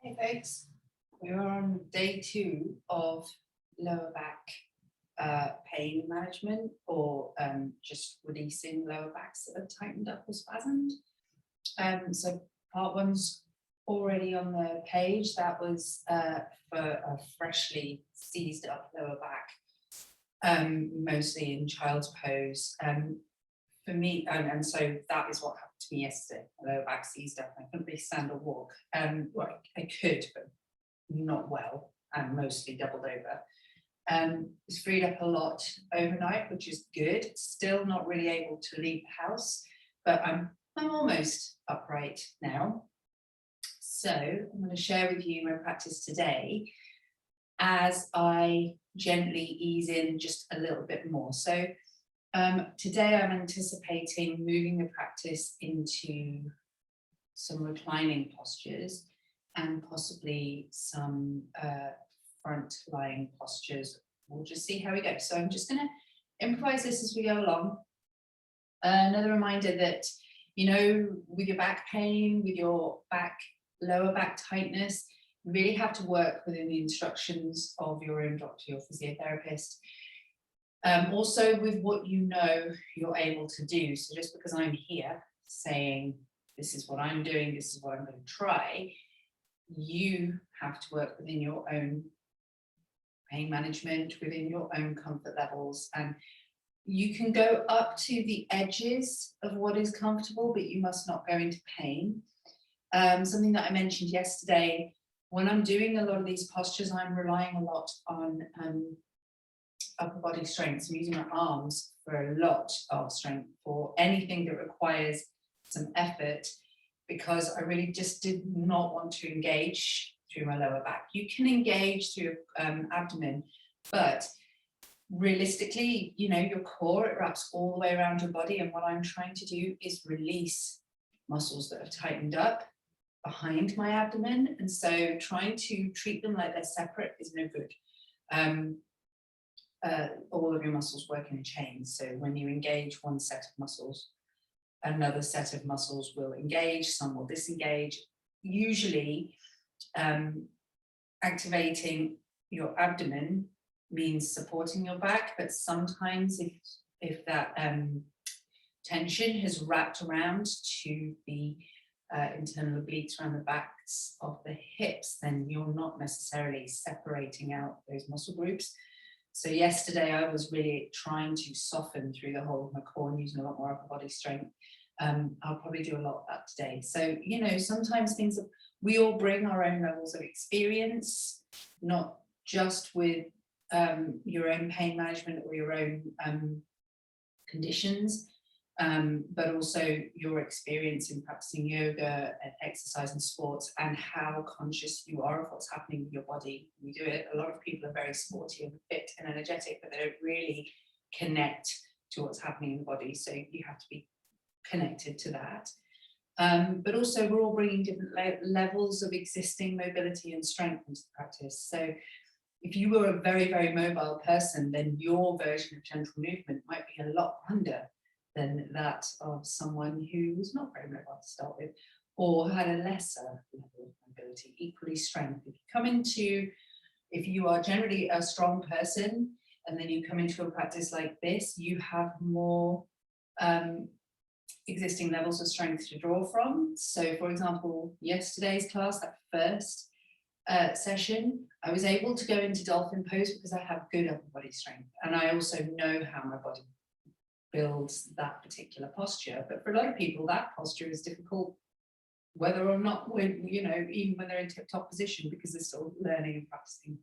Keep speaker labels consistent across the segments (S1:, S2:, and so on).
S1: Hey folks, we're on day 2 of lower back pain management, or just releasing lower backs that have tightened up or spasmed. So part 1's already on the page. That was for a freshly seized up lower back, mostly in child's pose. For me, and so that is what happened to me yesterday. My lower back seized up. I couldn't really stand or walk. Well, I could, but not well, and mostly doubled over. Was freed up a lot overnight, which is good. Still not really able to leave the house, but I'm almost upright now. So I'm going to share with you my practice today as I gently ease in just a little bit more. So today I'm anticipating moving the practice into some reclining postures and possibly some front lying postures. We'll just see how we go. So I'm just going to improvise this as we go along. Another reminder that, you know, with your back pain, with your lower back tightness, you really have to work within the instructions of your own doctor, your physiotherapist. Also with what you know you're able to do. So just because I'm here saying, this is what I'm doing, this is what I'm going to try, you have to work within your own pain management, within your own comfort levels. And you can go up to the edges of what is comfortable, but you must not go into pain. Something that I mentioned yesterday, when I'm doing a lot of these postures, I'm relying a lot on upper body strength. So I'm using my arms for a lot of strength for anything that requires some effort, because I really just did not want to engage through my lower back. You can engage through abdomen, but realistically, you know, your core, it wraps all the way around your body. And what I'm trying to do is release muscles that have tightened up behind my abdomen. And so trying to treat them like they're separate is no good. All of your muscles work in a chain. So when you engage one set of muscles, another set of muscles will engage, some will disengage. Usually activating your abdomen means supporting your back, but sometimes if that tension has wrapped around to the internal obliques around the backs of the hips, then you're not necessarily separating out those muscle groups. So yesterday I was really trying to soften through the whole of my core and using a lot more upper body strength. I'll probably do a lot of that today. So, you know, sometimes we all bring our own levels of experience, not just with your own pain management or your own conditions, but also your experience in practicing yoga and exercise and sports, and how conscious you are of what's happening with your body. You do it. A lot of people are very sporty and fit and energetic, but they don't really connect to what's happening in the body. So you have to be connected to that. But also we're all bringing different levels of existing mobility and strength into the practice. So if you were a very, very mobile person, then your version of gentle movement might be a lot under than that of someone who was not very mobile to start with, or had a lesser level of mobility. Equally strength. If you are generally a strong person and then you come into a practice like this, you have more existing levels of strength to draw from. So for example, yesterday's class, that first session, I was able to go into Dolphin Post because I have good upper body strength, and I also know how my body builds that particular posture. But for a lot of people, that posture is difficult, whether or not, you know, even when they're in tip-top position, because they're still learning and practicing.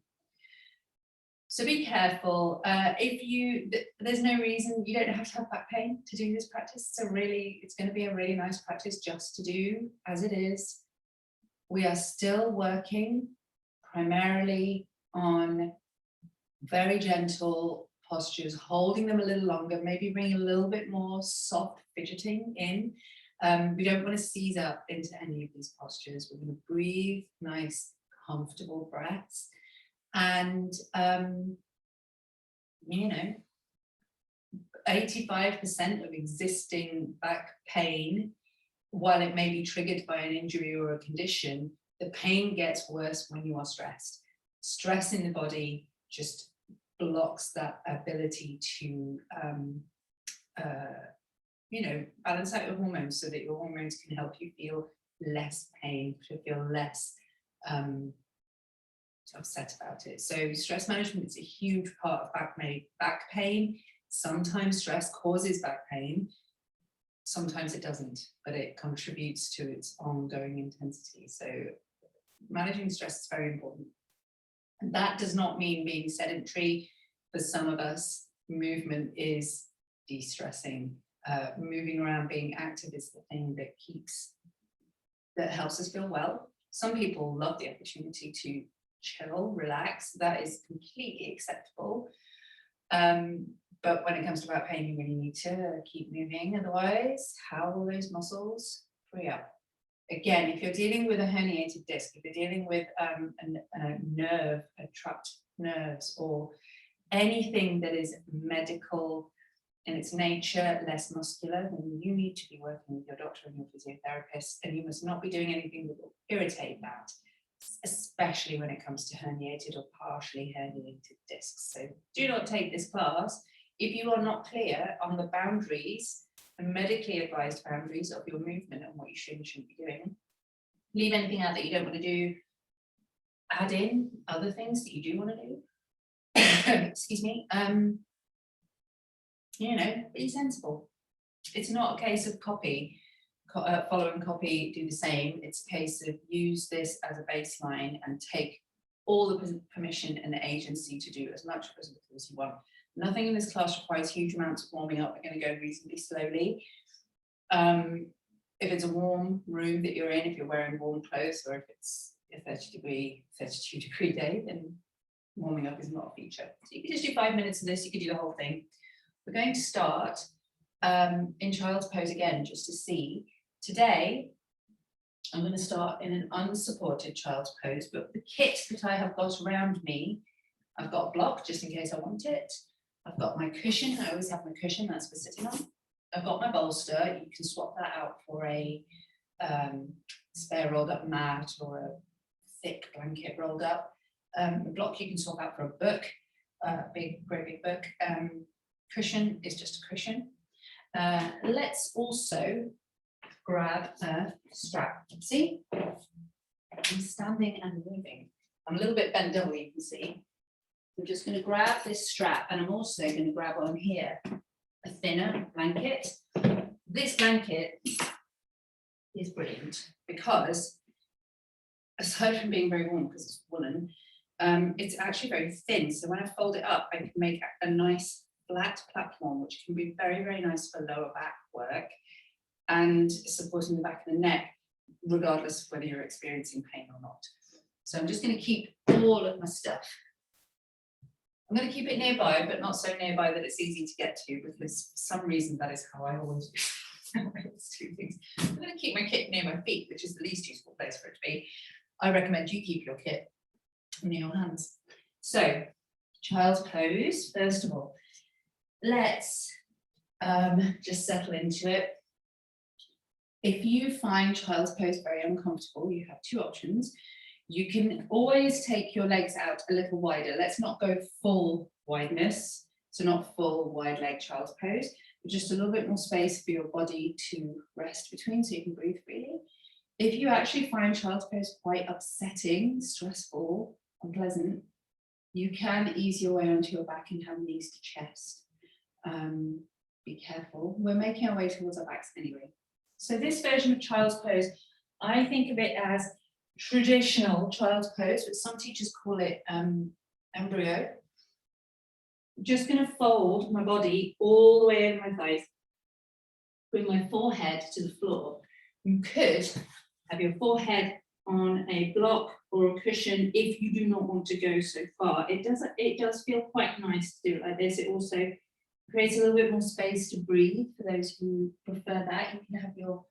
S1: So be careful. There's no reason, you don't have to have back pain to do this practice. It's going to be a really nice practice just to do as it is. We are still working primarily on very gentle postures, holding them a little longer, maybe bringing a little bit more soft fidgeting in. We don't want to seize up into any of these postures. We're going to breathe nice, comfortable breaths. And, you know, 85% of existing back pain, while it may be triggered by an injury or a condition, The pain gets worse when you are stressed. Stress in the body just blocks that ability to, you know, balance out your hormones so that your hormones can help you feel less pain, to feel less upset about it. So stress management is a huge part of back pain. Sometimes stress causes back pain. Sometimes it doesn't, but it contributes to its ongoing intensity. So managing stress is very important. And that does not mean being sedentary. For some of us, movement is de-stressing. Moving around, being active is the thing that helps us feel well. Some people love the opportunity to chill, relax. That is completely acceptable. But when it comes to back pain, you really need to keep moving. Otherwise, how will those muscles free up? Again, if you're dealing with a herniated disc, if you're dealing with trapped nerves, or anything that is medical in its nature, less muscular, then you need to be working with your doctor and your physiotherapist, and you must not be doing anything that will irritate that, especially when it comes to herniated or partially herniated discs. So do not take this class if you are not clear on the boundaries, the medically advised boundaries of your movement and what you should and shouldn't be doing. Leave anything out that you don't want to do. Add in other things that you do want to do. Excuse me. You know, be sensible. It's not a case of following copy, do the same. It's a case of use this as a baseline and take all the permission and the agency to do as much as you want. Nothing in this class requires huge amounts of warming up. We're going to go reasonably slowly. If it's a warm room that you're in, if you're wearing warm clothes, or if it's a 32 degree day, then warming up is not a feature. So you can just do 5 minutes of this, you could do the whole thing. We're going to start in child's pose again, just to see. Today, I'm going to start in an unsupported child's pose, but the kit that I have got around me, I've got a block just in case I want it. I've got my cushion, I always have my cushion, that's for sitting on. I've got my bolster, you can swap that out for a spare rolled up mat or a thick blanket rolled up. The block you can swap out for a book, great big book. Cushion is just a cushion. Let's also grab a strap. See, I'm standing and moving. I'm a little bit bent double, you can see. I'm just going to grab this strap, and I'm also going to grab on here a thinner blanket. This blanket is brilliant because, aside from being very warm because it's woolen, it's actually very thin. So when I fold it up, I can make a nice flat platform, which can be very, very nice for lower back work and supporting the back of the neck, regardless of whether you're experiencing pain or not. So I'm just going to keep all of my stuff. I'm going to keep it nearby, but not so nearby that it's easy to get to, because for some reason that is how I always do things. I'm going to keep my kit near my feet, which is the least useful place for it to be. I recommend you keep your kit near your hands. So, child's pose, first of all. Let's just settle into it. If you find child's pose very uncomfortable, you have two options. You can always take your legs out a little wider. Let's not go full wideness, so not full wide leg child's pose, but just a little bit more space for your body to rest between so you can breathe freely. If you actually find child's pose quite upsetting, stressful, unpleasant, you can ease your way onto your back and have knees to chest. Be careful. We're making our way towards our backs anyway. So this version of child's pose, I think of it as traditional child's pose, but some teachers call it embryo. I'm just going to fold my body all the way over my thighs, bring my forehead to the floor. You could have your forehead on a block or a cushion if you do not want to go so far. It does feel quite nice to do it like this. It also creates a little bit more space to breathe for those who prefer that. You can have your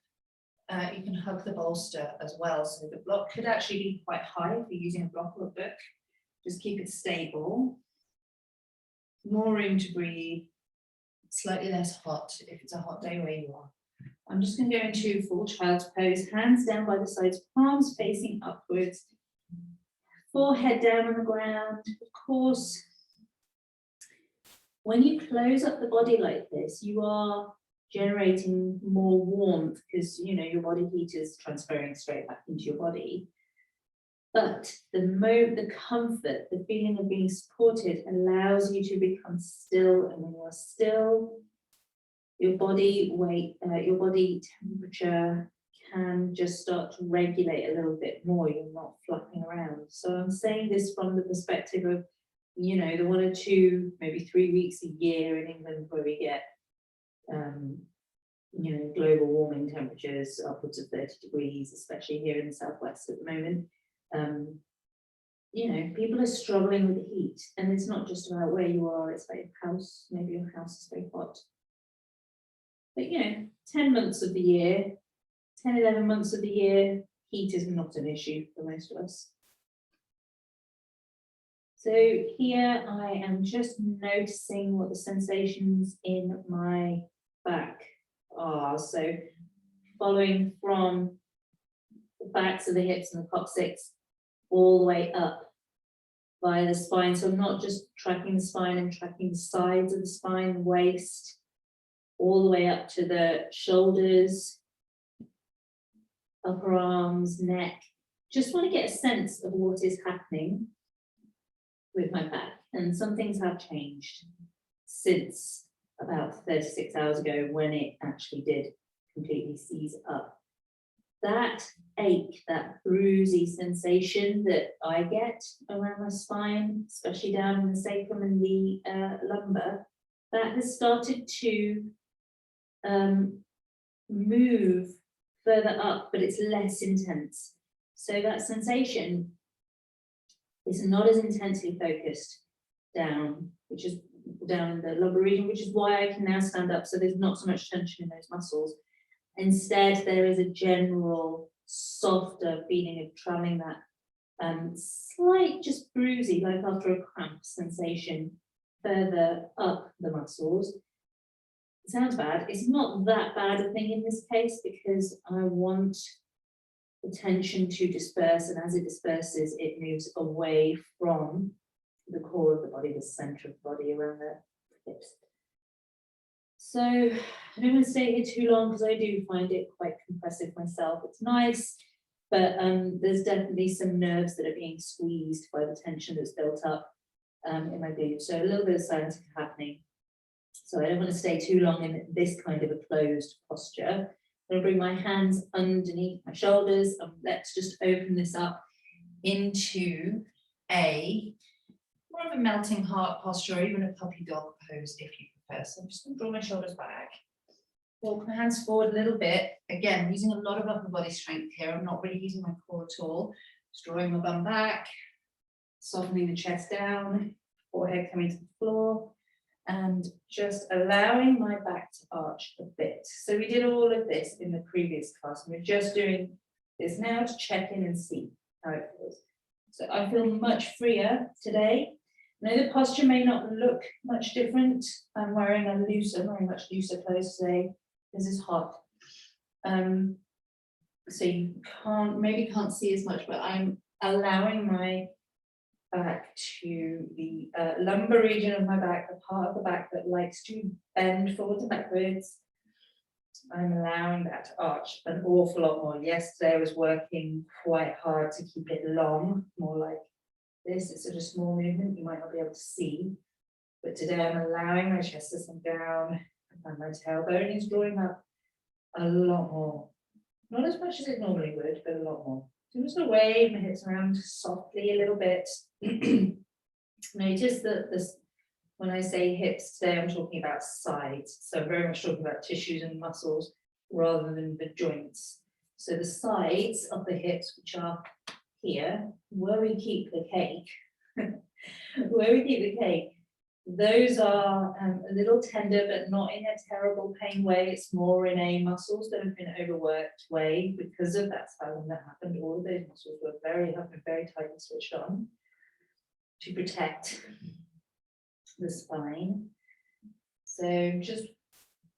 S1: you can hug the bolster as well. So the block could actually be quite high if you're using a block or a book. Just keep it stable. More room to breathe. Slightly less hot if it's a hot day where you are.
S2: I'm just going to go into full child's pose, hands down by the sides, palms facing upwards, forehead down on the ground. Of course, when you close up the body like this, you are generating more warmth because, you know, your body heat is transferring straight back into your body. But the comfort, the feeling of being supported allows you to become still. And when you're still, your body weight, your body temperature can just start to regulate a little bit more. You're not flapping around. So I'm saying this from the perspective of, you know, the 1 or 2, maybe 3 weeks a year in England where we get, you know, global warming temperatures upwards of 30 degrees, especially here in the southwest at the moment. You know, people are struggling with the heat, and it's not just about where you are, it's about your house. Maybe your house is very hot. But, you know, 10 months of the year, 10, 11 months of the year, heat is not an issue for most of us. So here I am just noticing what the sensations in my back are. So following from the backs of the hips and the coccyx all the way up via the spine. So I'm not just tracking the spine, I'm tracking the sides of the spine, waist, all the way up to the shoulders, upper arms, neck. Just want to get a sense of what is happening with my back. And some things have changed since about 36 hours ago when it actually did completely seize up. That ache, that bruisey sensation that I get around my spine, especially down in the sacrum and the lumbar, that has started to move further up, but it's less intense. So that sensation is not as intensely focused down, which is down in the lumbar region, which is why I can now stand up. So there's not so much tension in those muscles. Instead, there is a general softer feeling of traveling that slight, just bruisey, like after a cramp sensation further up the muscles. It sounds bad. It's not that bad a thing in this case because I want the tension to disperse, and as it disperses, it moves away from the core of the body, the center of the body around the hips. So I don't want to stay here too long because I do find it quite compressive myself. It's nice, but there's definitely some nerves that are being squeezed by the tension that's built up in my glutes. So a little bit of sciatica happening. So I don't want to stay too long in this kind of a closed posture. I'm going to bring my hands underneath my shoulders and let's just open this up into a more of a melting heart posture, or even a puppy dog pose if you prefer. So I'm just going to draw my shoulders back, walk my hands forward a little bit. Again, I'm using a lot of upper body strength here. I'm not really using my core at all. Just drawing my bum back, softening the chest down, forehead coming to the floor, and just allowing my back to arch a bit. So we did all of this in the previous class, and we're just doing this now to check in and see how it feels. So I feel much freer today. Now the posture may not look much different. I'm wearing a very much looser clothes today. This is hot. So you maybe can't see as much, but I'm allowing my back to the lumbar region of my back, the part of the back that likes to bend forwards and backwards. I'm allowing that to arch an awful lot more. Yesterday I was working quite hard to keep it long, more like this. It's a small movement you might not be able to see, but today I'm allowing my chest to sink down and my tailbone is drawing up a lot more. Not as much as it normally would, but a lot more. So I'm just going to wave my hips around softly a little bit. Notice that when I say hips today, I'm talking about sides. So I'm very much talking about tissues and muscles rather than the joints. So the sides of the hips, which are here, where we keep the cake, those are a little tender, but not in a terrible pain way. It's more in a muscles that have been overworked way because of that spasm that happened. All of those muscles have been very tightly switched on to protect the spine. So just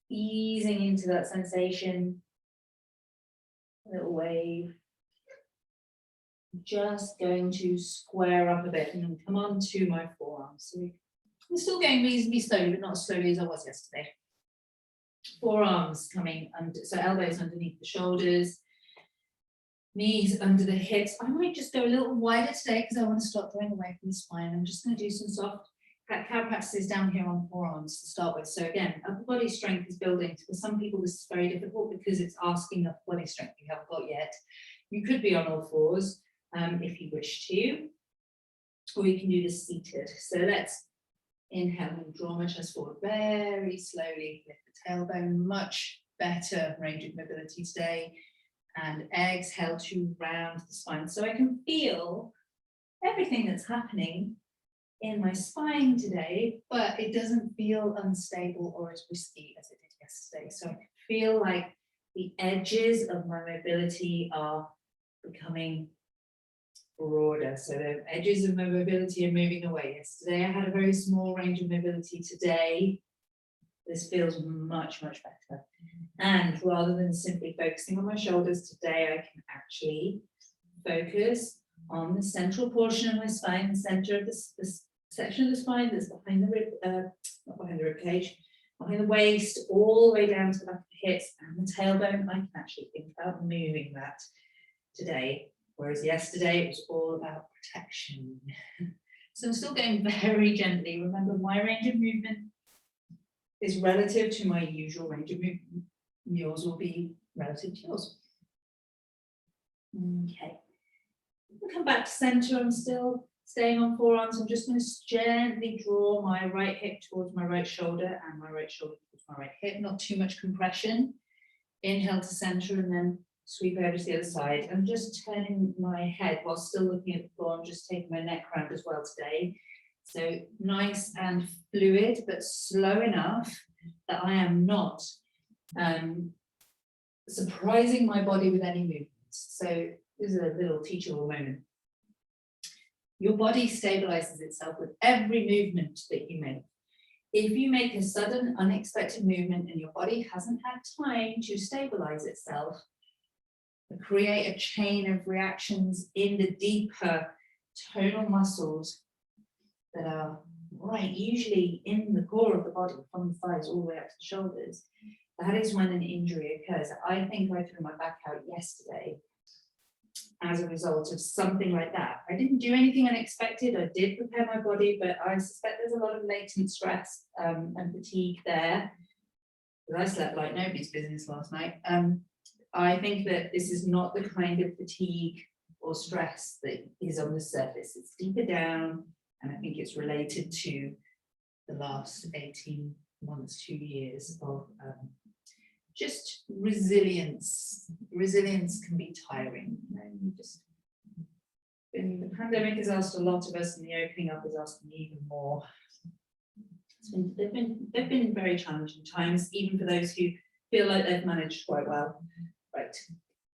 S2: easing into that sensation. A little wave. Just going to square up a bit and then come on to my forearms. So I'm still going reasonably slowly, but not as slowly as I was yesterday. Forearms coming under, so elbows underneath the shoulders, knees under the hips. I might just go a little wider today because I want to start drawing away from the spine. I'm just going to do some soft cow practices down here on forearms to start with. So again, upper body strength is building. For some people, this is very difficult because it's asking upper body strength you haven't got yet. You could be on all fours if you wish to, or you can do this seated. So let's inhale and draw my chest forward very slowly. Lift the tailbone, much better range of mobility today. And exhale to round the spine. So I can feel everything that's happening in my spine today, but it doesn't feel unstable or as risky as it did yesterday. So I can feel like the edges of my mobility are becoming broader. So the edges of my mobility are moving away. Yesterday I had a very small range of mobility. Today this feels much, much better. And rather than simply focusing on my shoulders, today I can actually focus on the central portion of my spine, the center of this section of the spine that's behind the rib, not behind the rib cage, behind the waist, all the way down to the back of the hips and the tailbone. I can actually think about moving that today, whereas yesterday it was all about protection. So I'm still going very gently. Remember, my range of movement is relative to my usual range of movement. Yours will be relative to yours. Okay. We'll come back to center. I'm still staying on forearms. I'm just going to gently draw my right hip towards my right shoulder and my right shoulder towards my right hip. Not too much compression. Inhale to center and then sweep over to the other side. I'm just turning my head while still looking at the floor. I'm just taking my neck round as well today. So nice and fluid, but slow enough that I am not surprising my body with any movements. So this is a little teachable moment. Your body stabilizes itself with every movement that you make. If you make a sudden, unexpected movement and your body hasn't had time to stabilize itself, create a chain of reactions in the deeper tonal muscles that are right, usually in the core of the body, from the thighs all the way up to the shoulders, that is when an injury occurs. I think I threw my back out yesterday as a result of something like that. I didn't do anything unexpected. I did prepare my body, but I suspect there's a lot of latent stress and fatigue there. But I slept like nobody's business last night. I think that this is not the kind of fatigue or stress that is on the surface. It's deeper down, and I think it's related to the last 18 months, 2 years of just resilience. Resilience can be tiring. The pandemic has asked a lot of us, and the opening up has asked me even more. They've been very challenging times, even for those who feel like they've managed quite well. Right,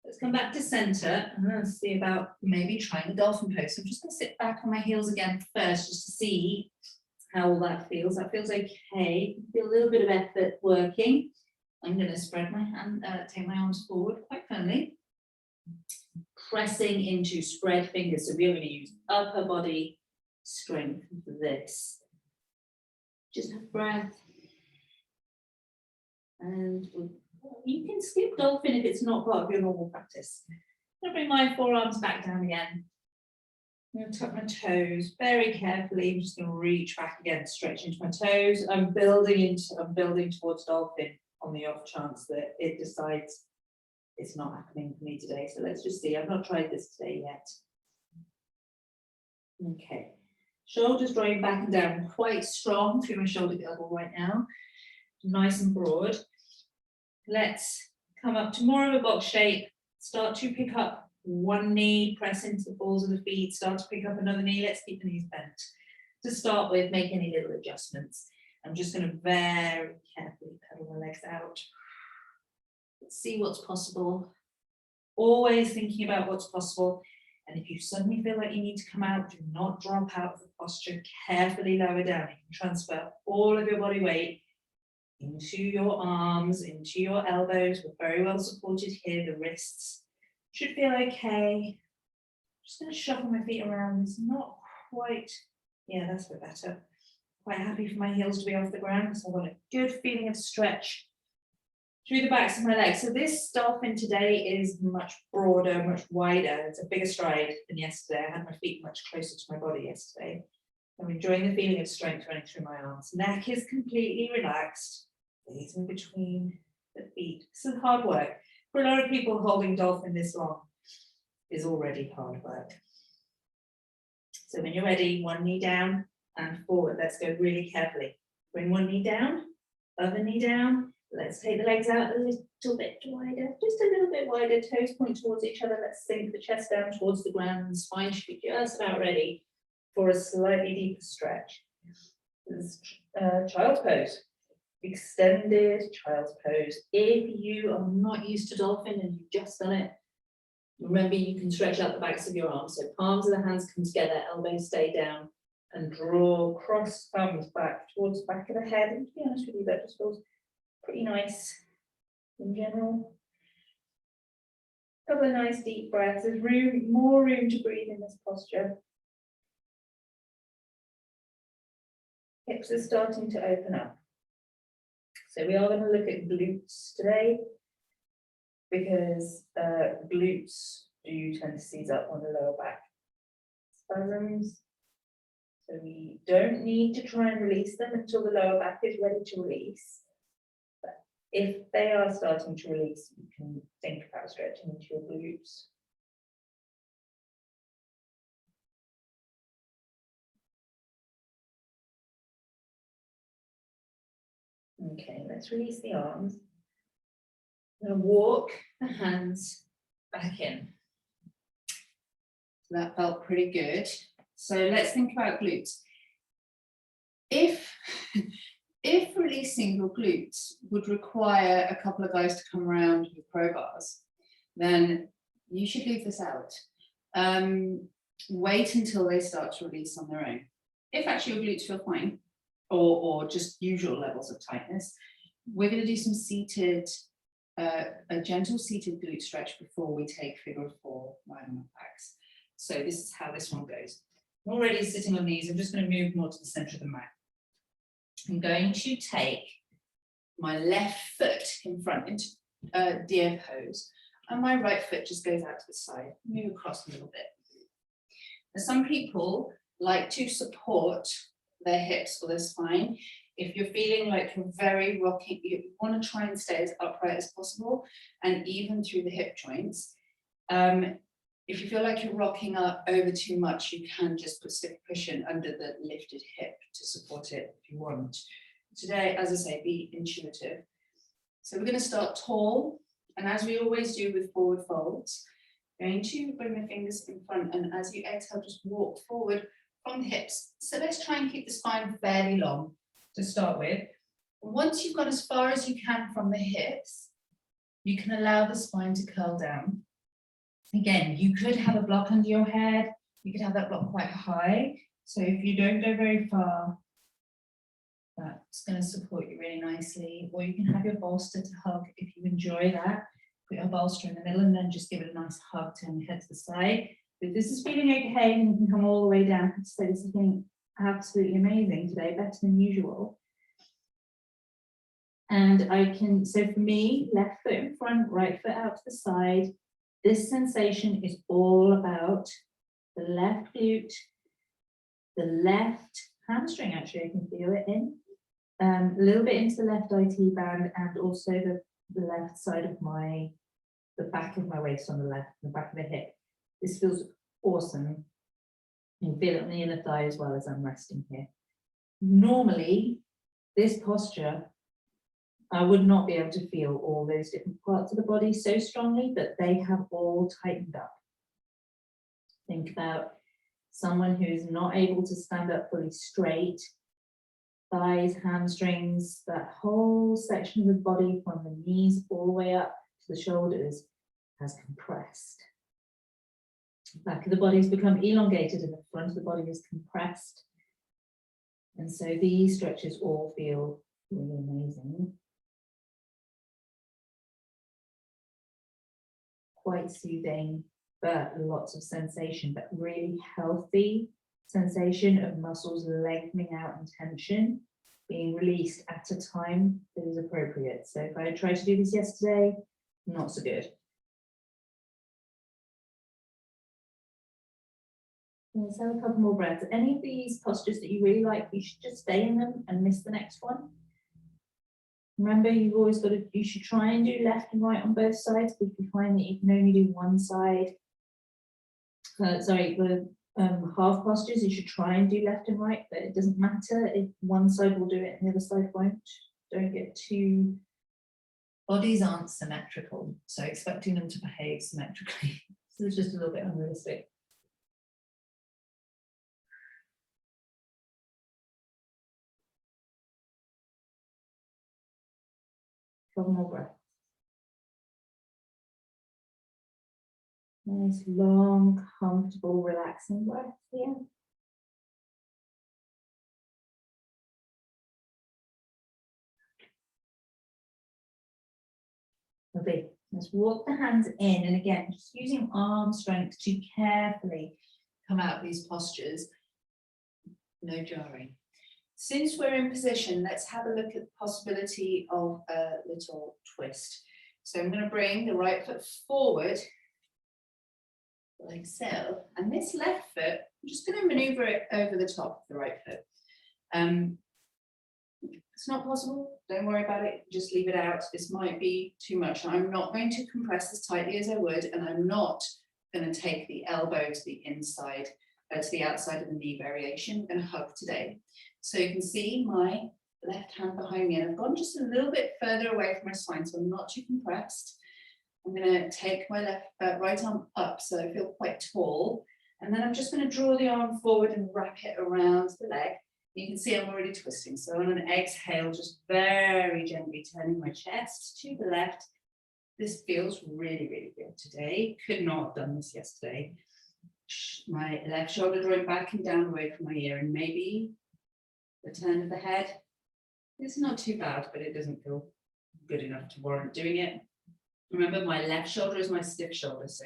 S2: let's come back to center and let's see about maybe trying a dolphin post. I'm just going to sit back on my heels again first, just to see how all that feels. That feels okay. Feel a little bit of effort working. I'm going to spread my hand, take my arms forward quite firmly, pressing into spread fingers. So we're going to use upper body strength for this. Just have breath. And you can skip dolphin if it's not part of your normal practice. I'm going to bring my forearms back down again. I'm going to tuck my toes very carefully. I'm just going to reach back again, stretch into my toes. I'm building towards dolphin on the off chance that it decides it's not happening for me today. So let's just see. I've not tried this today yet. Okay. Shoulders drawing back and down quite strong through my shoulder girdle right now. Nice and broad. Let's come up to more of a box shape. Start to pick up one knee, press into the balls of the feet, start to pick up another knee. Let's keep the knees bent. To start with, make any little adjustments. I'm just going to very carefully pedal my legs out. Let's see what's possible. Always thinking about what's possible. And if you suddenly feel like you need to come out, do not drop out of the posture. Carefully lower down. You can transfer all of your body weight into your arms, into your elbows. We're very well supported here. The wrists should feel okay. Just going to shuffle my feet around. It's not quite, yeah, that's a bit better. Quite happy for my heels to be off the ground because I want a good feeling of stretch through the backs of my legs. So this dolphin today is much broader, much wider. It's a bigger stride than yesterday. I had my feet much closer to my body yesterday. I'm enjoying the feeling of strength running through my arms. Neck is completely relaxed. Gaze in between the feet. This is hard work. For a lot of people, holding dolphin this long is already hard work. So when you're ready, one knee down and forward. Let's go really carefully. Bring one knee down, other knee down. Let's take the legs out a little bit wider, just a little bit wider. Toes point towards each other. Let's sink the chest down towards the ground. Spine should be just about ready for a slightly deeper stretch. This is child's pose. Extended child's pose. If you are not used to dolphin and you've just done it, remember you can stretch out the backs of your arms. So palms of the hands come together, elbows stay down, and draw cross thumbs back towards the back of the head. And to be honest with you, that just feels pretty nice in general. Couple of nice deep breaths. There's more room to breathe in this posture. Hips are starting to open up. So we are going to look at glutes today because glutes do tend to seize up on the lower back spasms. So we don't need to try and release them until the lower back is ready to release. But if they are starting to release, you can think about stretching into your glutes. Okay, let's release the arms. I'm going to walk the hands back in.
S1: So that felt pretty good. So let's think about glutes. If releasing your glutes would require a couple of guys to come around with crowbars, then you should leave this out. Wait until they start to release on their own. If actually your glutes feel fine, or just usual levels of tightness, we're going to do some seated, a gentle seated glute stretch before we take figure 4 right on our backs. So this is how this one goes. I'm already sitting on these. I'm just going to move more to the center of the mat. I'm going to take my left foot in front into deer pose, and my right foot just goes out to the side. Move across a little bit. Now, some people like to support their hips or their spine. If you're feeling like you're very rocking, you want to try and stay as upright as possible and even through the hip joints. If you feel like you're rocking up over too much, you can just put stiff cushion under the lifted hip to support it if you want. Today, as I say, be intuitive. So we're going to start tall, and as we always do with forward folds, I'm going to bring my fingers in front, and as you exhale, just walk forward from the hips. So let's try and keep the spine fairly long to start with. Once you've got as far as you can from the hips, you can allow the spine to curl down. Again, you could have a block under your head. You could have that block quite high. So if you don't go very far, that's going to support you really nicely. Or you can have your bolster to hug if you enjoy that. Put your bolster in the middle and then just give it a nice hug, turn your head to the side. If this is feeling okay and you can come all the way down, so this is feeling absolutely amazing today, better than usual. And I can, so for me, left foot in front, right foot out to the side. This sensation is all about the left glute, the left hamstring, actually, I can feel it in. A little bit into the left IT band and also the left side of the back of my waist on the left, the back of the hip. This feels awesome. You can feel it on the inner thigh as well as I'm resting here. Normally, this posture, I would not be able to feel all those different parts of the body so strongly, but they have all tightened up. Think about someone who's not able to stand up fully straight, thighs, hamstrings, that whole section of the body from the knees all the way up to the shoulders has compressed. The back of the body has become elongated and the front of the body is compressed. And so these stretches all feel
S2: Really amazing. Quite soothing, but lots of sensation, but really healthy sensation of muscles lengthening out and tension being released at a time that is appropriate. So if I had tried to do this yesterday, not so good. Let's have a couple more breaths. Any of these postures that you really like, you should just stay in them and miss the next one. Remember, you've always got to, you should try and do left and right on both sides. If you find that you can only do one side, the half postures, you should try and do left and right, but it doesn't matter if one side will do it and the other side won't. Don't get too, bodies aren't symmetrical, so expecting them to behave symmetrically so it's just a little bit unrealistic. Couple more breaths. Nice, long, comfortable, relaxing breath here. Lovely. Let's walk the hands in, and again, just using arm strength to carefully come out of these postures. No jarring. Since we're in position, let's have a look at the possibility of a little twist. So I'm going to bring the right foot forward, like so, and this left foot, I'm just going to maneuver it over the top of the right foot. It's not possible, don't worry about it, just leave it out. This might be too much. I'm not going to compress as tightly as I would, and I'm not going to take the elbow to the inside, to the outside of the knee variation. I'm going to hug today. So you can see my left hand behind me, and I've gone just a little bit further away from my spine, so I'm not too compressed. I'm going to take my right arm up so I feel quite tall, and then I'm just going to draw the arm forward and wrap it around the leg. You can see I'm already twisting, so on an exhale, just very gently turning my chest to the left. This feels really, really good today. Could not have done this yesterday. My left shoulder drawing back and down away from my ear, and maybe the turn of the head. It's not too bad, but it doesn't feel good enough to warrant doing it. Remember, my left shoulder is my stiff shoulder, so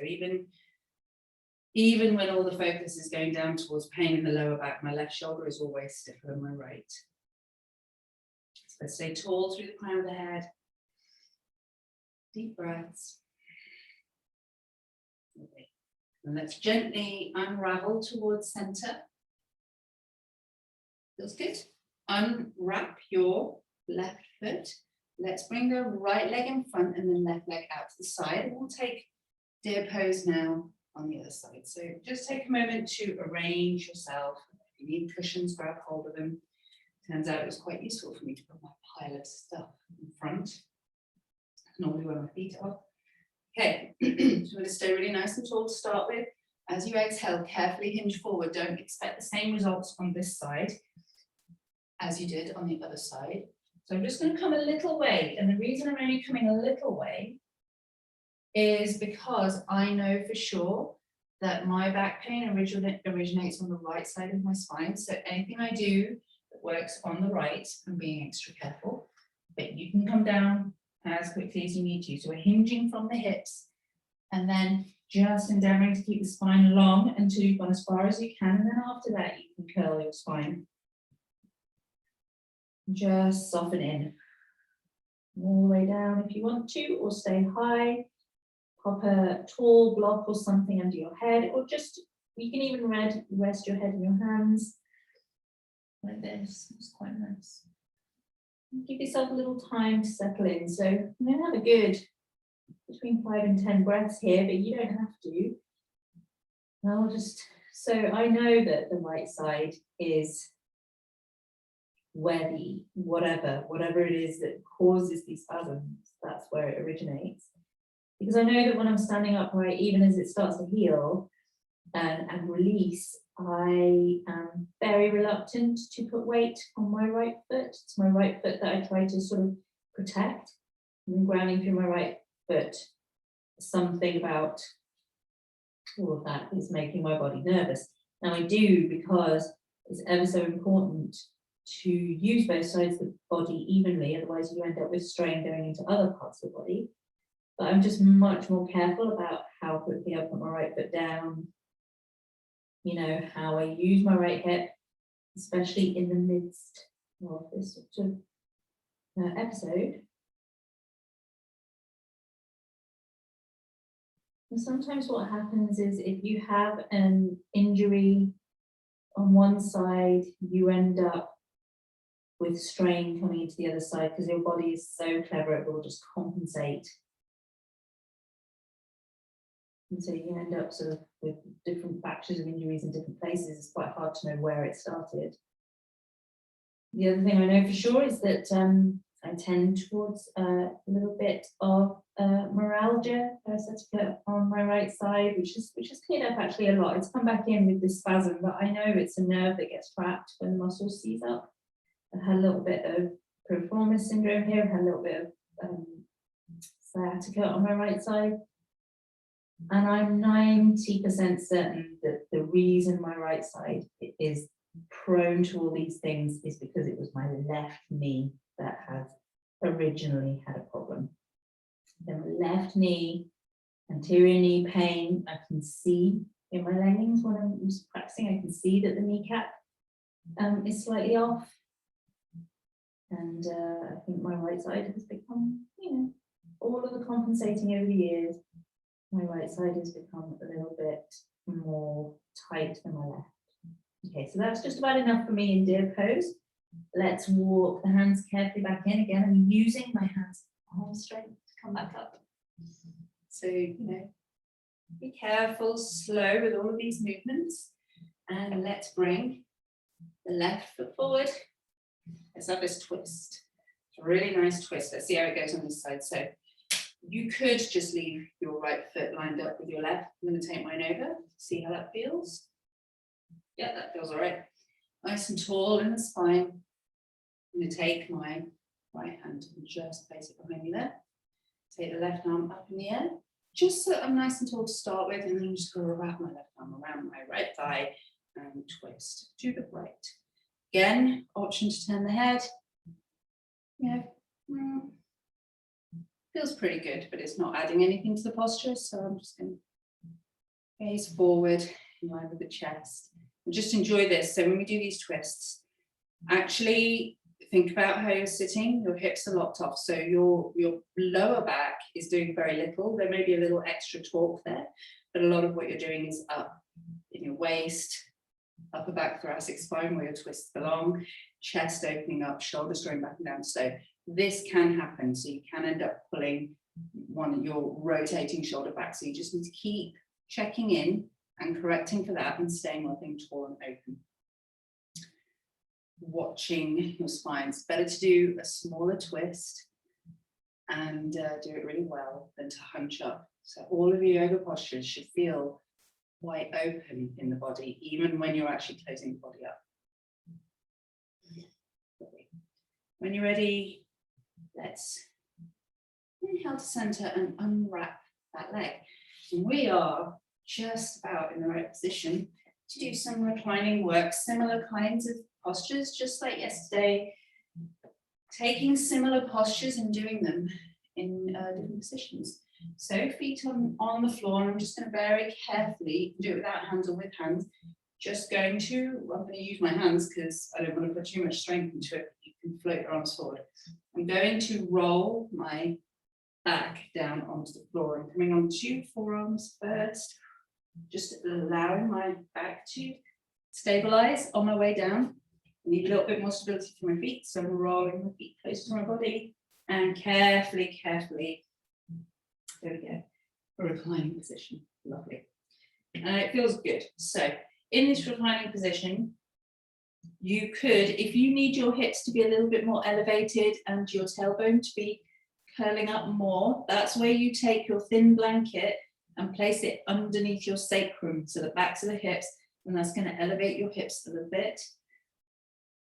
S2: even when all the focus is going down towards pain in the lower back, my left shoulder is always stiffer than my right. So stay tall through the crown of the head. Deep breaths. Okay. And let's gently unravel towards center. Feels good. Unwrap your left foot. Let's bring the right leg in front and then left leg out to the side. And we'll take deer pose now on the other side. So just take a moment to arrange yourself. If you need cushions, grab hold of them. Turns out it was quite useful for me to put my pile of stuff in front. Normally where my feet are. Okay, so I'm going to stay really nice and tall to start with. As you exhale, carefully hinge forward. Don't expect the same results on this side as you did on the other side. So I'm just going to come a little way, and the reason I'm only coming a little way is because I know for sure that my back pain originates on the right side of my spine. So anything I do that works on the right, I'm being extra careful, but you can come down as quickly as you need to. So we're hinging from the hips, and then just endeavoring to keep the spine long until you've gone as far as you can, and then after that you can curl your spine. Just soften in all the way down if you want to, or stay high. Pop a tall block or something under your head, or just, you can even rest your head in your hands like this. It's quite nice. Give yourself a little time to settle in. So I'm going to have a good between 5 and 10 breaths here, but you don't have to. I'll just, so I know that the right side is where the whatever it is that causes these spasms, that's where it originates. Because I know that when I'm standing upright, even as it starts to heal and release, I am very reluctant to put weight on my right foot. It's my right foot that I try to sort of protect. I'm grounding through my right foot. Something about all of that is making my body nervous. Now I do, because it's ever so important to use both sides of the body evenly, otherwise you end up with strain going into other parts of the body. But I'm just much more careful about how quickly I put my right foot down, you know, how I use my right hip, especially in the midst of this sort of episode. And sometimes what happens is if you have an injury on one side, you end up with strain coming into the other side because your body is so clever, it will just compensate. And so you end up sort of with different batches of injuries in different places. It's quite hard to know where it started. The other thing I know for sure is that I tend towards a little bit of neuralgia, sciatica on my right side, which is cleared up actually a lot. It's come back in with this spasm, but I know it's a nerve that gets trapped when the muscle seize up. I've had a little bit of piriformis syndrome here. I've had a little bit of sciatica on my right side. And I'm 90% certain that the reason my right side is prone to all these things is because it was my left knee that had originally had a problem. Then my left knee, anterior knee pain, I can see in my leggings when I'm practicing, I can see that the kneecap is slightly off. And I think my right side has become, you know, all of the compensating over the years, my right side has become a little bit more tight than my left. Okay, so that's just about enough for me in deer pose. Let's walk the hands carefully back in. Again, I'm using my hands arm strength to come back up. So, you know, be careful, slow with all of these movements. And let's bring the left foot forward. Let's have this twist. It's a really nice twist. Let's see how it goes on this side. So you could just leave your right foot lined up with your left. I'm going to take mine over, see how that feels. Yeah, that feels all right. Nice and tall in the spine. I'm going to take my right hand and just place it behind me there. Take the left arm up in the air, just so I'm nice and tall to start with, and then I'm just going to wrap my left arm around my right thigh and twist to the right. Again, option to turn the head. Yeah, feels pretty good, but it's not adding anything to the posture, so I'm just going to gaze forward in line with the chest. And just enjoy this. So when we do these twists, actually think about how you're sitting. Your hips are locked off, so your lower back is doing very little. There may be a little extra torque there, but a lot of what you're doing is up in your waist, upper back thoracic spine where your twists belong, chest opening up, shoulders going back and down. So this can happen. So you can end up pulling one of your rotating shoulder back. So you just need to keep checking in and correcting for that and staying while being tall and open. Watching your spine. It's better to do a smaller twist and do it really well than to hunch up. So all of your yoga postures should feel quite open in the body, even when you're actually closing the body up. When you're ready, let's inhale to center and unwrap that leg. And we are just about in the right position to do some reclining work, similar kinds of postures, just like yesterday, taking similar postures and doing them in different positions. So feet on the floor, and I'm just going to very carefully, you can do it without hands or with hands, I'm going to use my hands because I don't want to put too much strength into it. You can float your arms forward. I'm going to roll my back down onto the floor and coming onto forearms first, just allowing my back to stabilize on my way down. I need a little bit more stability for my feet, so I'm rolling my feet close to my body and carefully, there we go, a reclining position. Lovely. It feels good. So in this reclining position, you could, if you need your hips to be a little bit more elevated and your tailbone to be curling up more, that's where you take your thin blanket and place it underneath your sacrum, so the backs of the hips, and that's going to elevate your hips a little bit.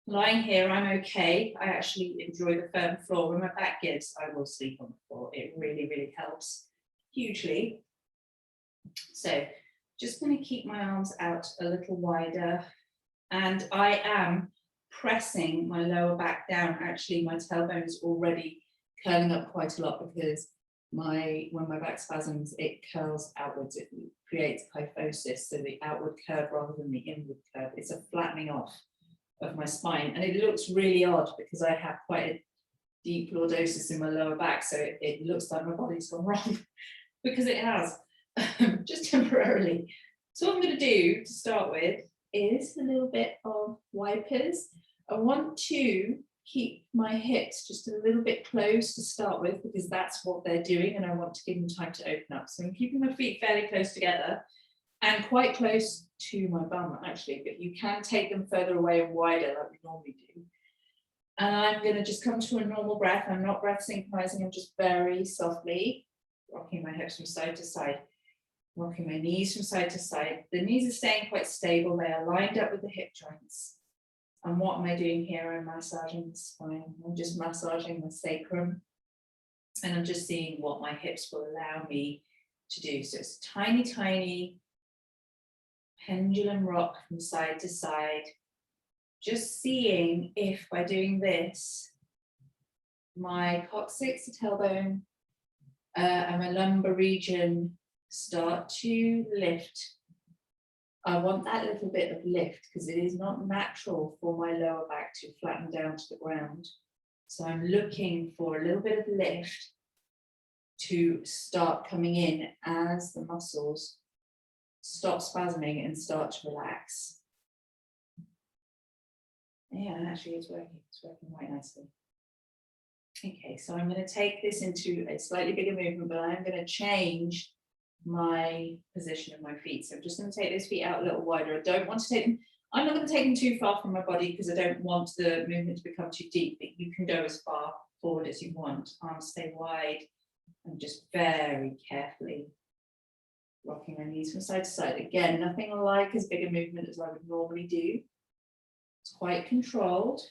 S2: Lying here, I'm okay. I actually enjoy the firm floor. When my back gives, I will sleep on the floor. It really, really helps hugely. So just going to keep my arms out a little wider. And I am
S1: pressing my lower back down, actually my tailbone is already curling up quite a lot, because when my back spasms, it curls outwards. It creates kyphosis, so the outward curve rather than the inward curve. It's a flattening off of my spine, and it looks really odd because I have quite a deep lordosis in my lower back, so it looks like my body's gone wrong because it has, just temporarily. So what I'm going to do to start with is a little bit of wipers. I want to keep my hips just a little bit close to start with, because that's what they're doing, and I want to give them time to open up. So I'm keeping my feet fairly close together and quite close to my bum actually, but you can take them further away and wider like we normally do. And I'm going to just come to a normal breath. I'm not breath synchronizing, I'm just very softly rocking my hips from side to side, rocking my knees from side to side. The knees are staying quite stable, they are lined up with the hip joints. And what am I doing here? I'm massaging the spine. I'm just massaging the sacrum. And I'm just seeing what my hips will allow me to do. So it's a tiny, tiny pendulum rock from side to side. Just seeing if by doing this, my coccyx, the tailbone, and my lumbar region start to lift. I want that little bit of lift because it is not natural for my lower back to flatten down to the ground. So I'm looking for a little bit of lift to start coming in as the muscles stop spasming and start to relax. Yeah, and actually it's working quite nicely. Okay, so I'm going to take this into a slightly bigger movement, but I'm going to change my position of my feet. So I'm just going to take those feet out a little wider. I don't want to take them, I'm not going to take them too far from my body because I don't want the movement to become too deep, but you can go as far forward as you want. Arms stay wide, and just very carefully rocking my knees from side to side. Again, nothing like as big a movement as I would normally do. It's quite controlled.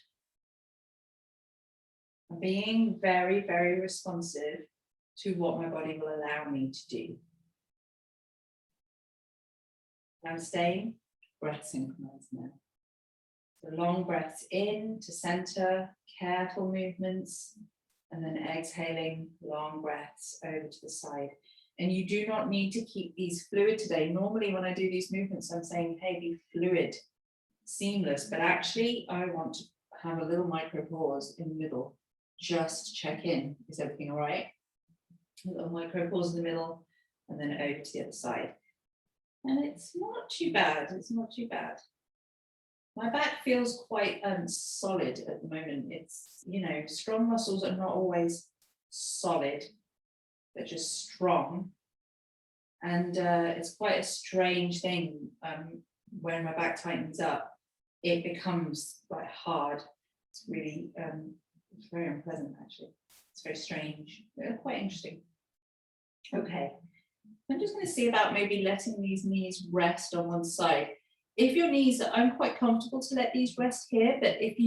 S1: I'm being very, very responsive to what my body will allow me to do. I'm staying breath synchronized now. So long breaths in to center, careful movements, and then exhaling long breaths over to the side. And you do not need to keep these fluid today. Normally when I do these movements, I'm saying, hey, be fluid, seamless, but actually I want to have a little micro pause in the middle. Just check in, is everything all right? A little micro pause in the middle, and then over to the other side. And it's not too bad, it's not too bad. My back feels quite solid at the moment. It's, you know, strong muscles are not always solid, they're just strong. And it's quite a strange thing. When my back tightens up, it becomes like hard. It's really, it's very unpleasant actually. It's very strange, quite interesting. Okay. I'm just going to see about maybe letting these knees rest on one side. If your knees, I'm quite comfortable to let these rest here, but if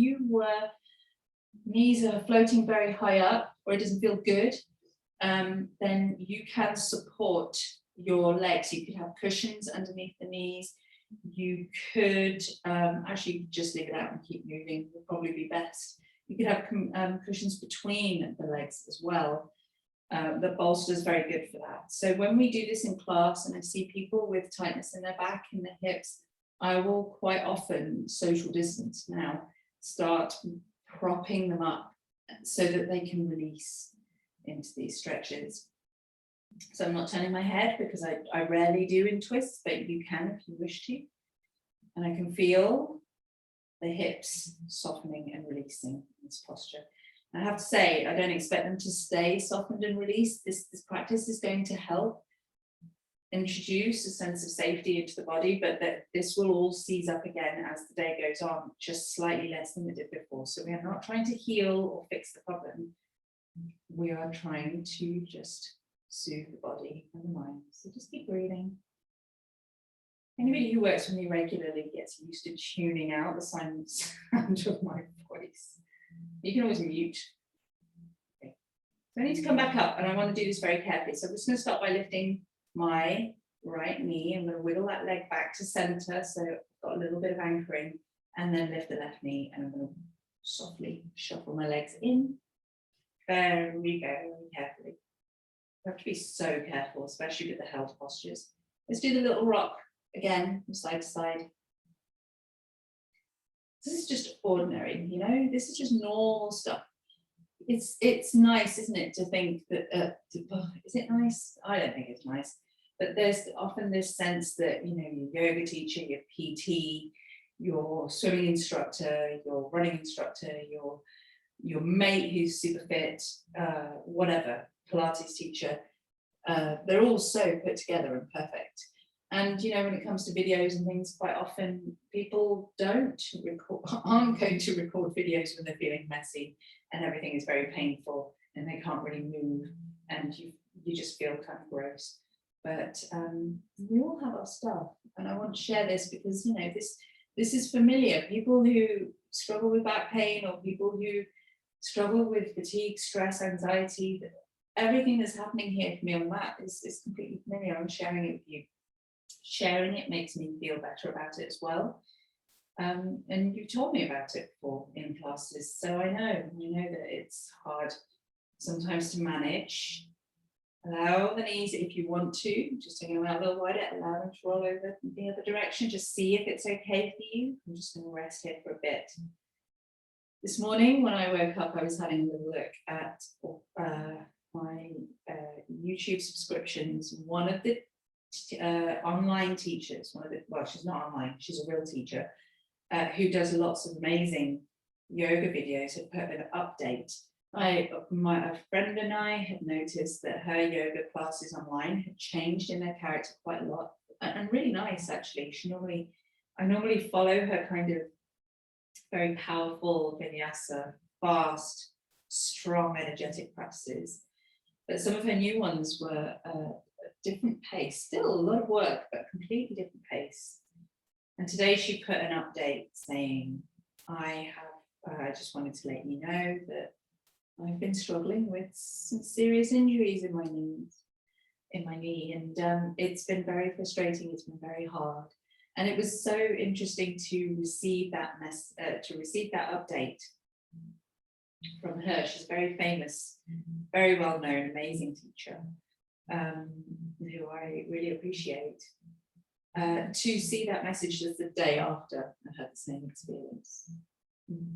S1: knees are floating very high up or it doesn't feel good, then you can support your legs. You could have cushions underneath the knees. You could actually just leave it out and keep moving, would probably be best. You could have cushions between the legs as well. The bolster is very good for that. So when we do this in class and I see people with tightness in their back, in their hips, I will quite often social distance now, start propping them up so that they can release into these stretches. So I'm not turning my head because I rarely do in twists, but you can if you wish to. And I can feel the hips softening and releasing in this posture. I have to say, I don't expect them to stay softened and released. This practice is going to help introduce a sense of safety into the body, but that this will all seize up again as the day goes on, just slightly less than it did before. So we are not trying to heal or fix the problem. We are trying to just soothe the body and the mind. So just keep breathing. Anybody who works with me regularly gets used to tuning out the sound of my voice. You can always mute. Okay. So I need to come back up and I want to do this very carefully. So I'm just going to start by lifting my right knee. I'm going to wiggle that leg back to center. So I've got a little bit of anchoring.
S3: and then lift the left knee, and I'm going to softly shuffle my legs in. Very carefully. You have to be so careful, especially with the held postures. Let's do the little rock again, from side to side. This is just ordinary, you know, this is just normal stuff. It's nice, isn't it, to think that, is it nice? I don't think it's nice, but there's often this sense that, you know, your yoga teacher, your PT, your swimming instructor, your running instructor, your mate who's super fit, whatever, Pilates teacher, they're all so put together and perfect. And, you know, when it comes to videos and things, quite often people aren't going to record videos when they're feeling messy and everything is very painful and they can't really move and you just feel kind of gross. But we all have our stuff, and I want to share this because, you know, this is familiar. People who struggle with back pain, or people who struggle with fatigue, stress, anxiety, everything that's happening here for me on that is completely familiar. I'm sharing it with you. Sharing it makes me feel better about it as well. And you've told me about it before in classes, so I know that it's hard sometimes to manage. Allow the knees, if you want to, just taking them out a little wider, allow them to roll over the other direction. Just see if it's okay for you. I'm just going to rest here for a bit. This morning when I woke up, I was having a little look at my YouTube subscriptions. One of the online teachers, well, she's not online, she's a real teacher, who does lots of amazing yoga videos, had put an update. A friend and I had noticed that her yoga classes online had changed in their character quite a lot, and really nice actually. I normally follow her kind of very powerful vinyasa, fast, strong, energetic practices, but some of her new ones were different pace, still a lot of work, but completely different pace. And today she put an update saying, I just wanted to let you know that I've been struggling with some serious injuries in my knee, and it's been very frustrating. It's been very hard, and it was so interesting to receive that update from her. She's very famous, very well known, amazing teacher, who I really appreciate. To see that message just the day after I had the same experience.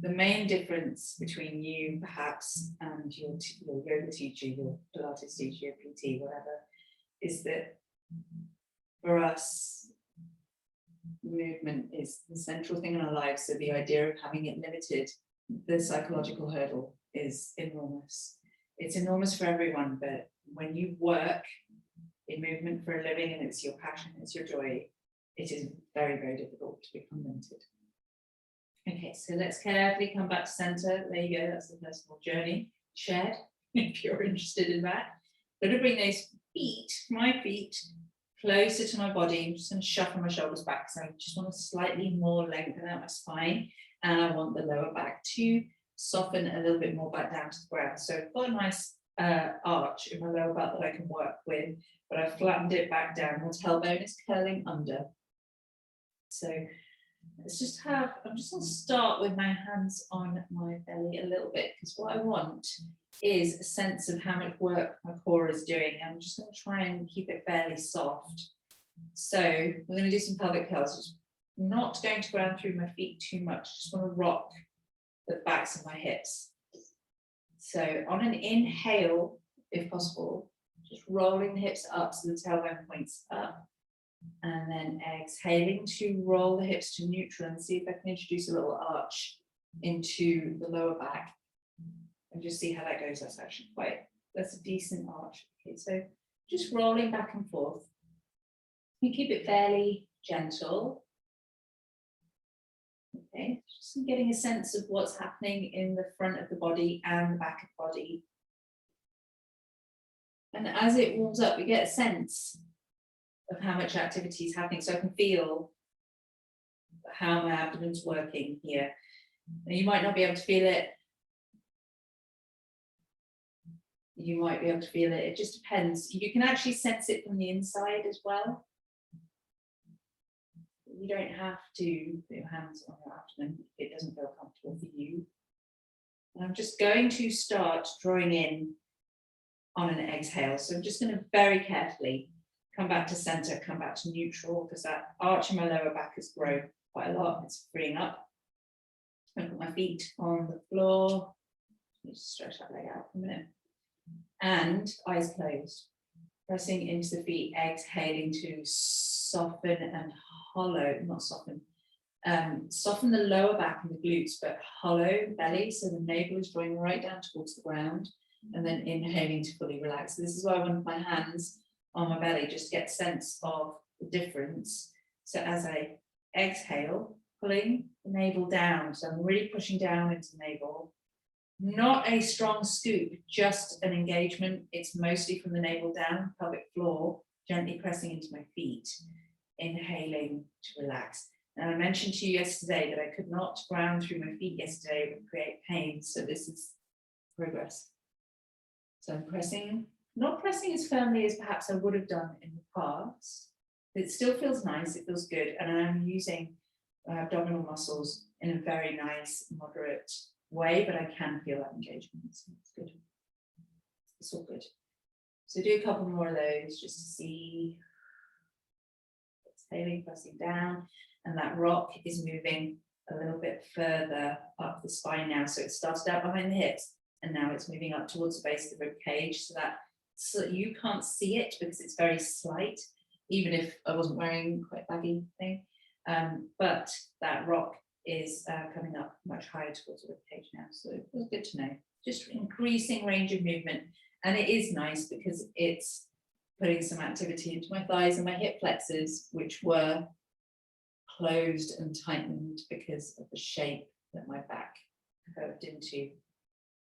S3: The main difference between you perhaps and your yoga teacher, your Pilates teacher, your PT, whatever, is that for us, movement is the central thing in our lives. So the idea of having it limited, the psychological hurdle is enormous. It's enormous for everyone, but when you work in movement for a living and it's your passion, it's your joy, it is very, very difficult to become limited. Okay, so let's carefully come back to center. There you go, that's the personal journey shared, if you're interested in that. I'm going to bring those feet, my feet, closer to my body. I'm just going to shuffle my shoulders back, so I just want to slightly more lengthen out my spine, and I want the lower back to soften a little bit more back down to the ground. So I've got a nice arch in my lower back that I can work with, but I've flattened it back down. My tailbone is curling under. So let's just I'm just going to start with my hands on my belly a little bit, because what I want is a sense of how much work my core is doing. I'm just going to try and keep it fairly soft. So we're going to do some pelvic curls. Just not going to ground through my feet too much. Just want to rock the backs of my hips. So on an inhale, if possible, just rolling the hips up so the tailbone points up. And then exhaling to roll the hips to neutral, and see if I can introduce a little arch into the lower back and just see how that goes. That's a decent arch. Okay, so just rolling back and forth. You keep it fairly gentle. Okay, just getting a sense of what's happening in the front of the body and the back of the body. And as it warms up, we get a sense of how much activity is happening, so I can feel how my abdomen's working here. Now, you might not be able to feel it. You might be able to feel it. It just depends. You can actually sense it from the inside as well. You don't have to put your hands on your abdomen if it doesn't feel comfortable for you. And I'm just going to start drawing in on an exhale. So I'm just going to very carefully come back to center, come back to neutral, because that arch in my lower back has grown quite a lot. It's freeing up. I put my feet on the floor. Let me just stretch that leg out for a minute. And eyes closed. Pressing into the feet, exhaling to soften and hollow, not soften. Soften the lower back and the glutes, but hollow belly, so the navel is drawing right down towards the ground, and then inhaling to fully relax. So this is why I want my hands on my belly, just to get a sense of the difference. So as I exhale, pulling the navel down, so I'm really pushing down into the navel. Not a strong scoop, just an engagement. It's mostly from the navel down, pelvic floor, gently pressing into my feet, inhaling to relax. Now, I mentioned to you yesterday that I could not ground through my feet yesterday, it would create pain. So this is progress. So I'm pressing, not pressing as firmly as perhaps I would have done in the past. It still feels nice, it feels good. And I'm using abdominal muscles in a very nice, moderate way, but I can feel that engagement. So it's good. It's all good. So do a couple more of those just to see. Exhaling, pressing down, and that rock is moving a little bit further up the spine now. So it started out behind the hips, and now it's moving up towards the base of the rib cage, so you can't see it because it's very slight, even if I wasn't wearing quite a baggy thing. But that rock is coming up much higher towards the rib cage now. So it's good to know. Just increasing range of movement. And it is nice because it's putting some activity into my thighs and my hip flexors, which were closed and tightened because of the shape that my back curved into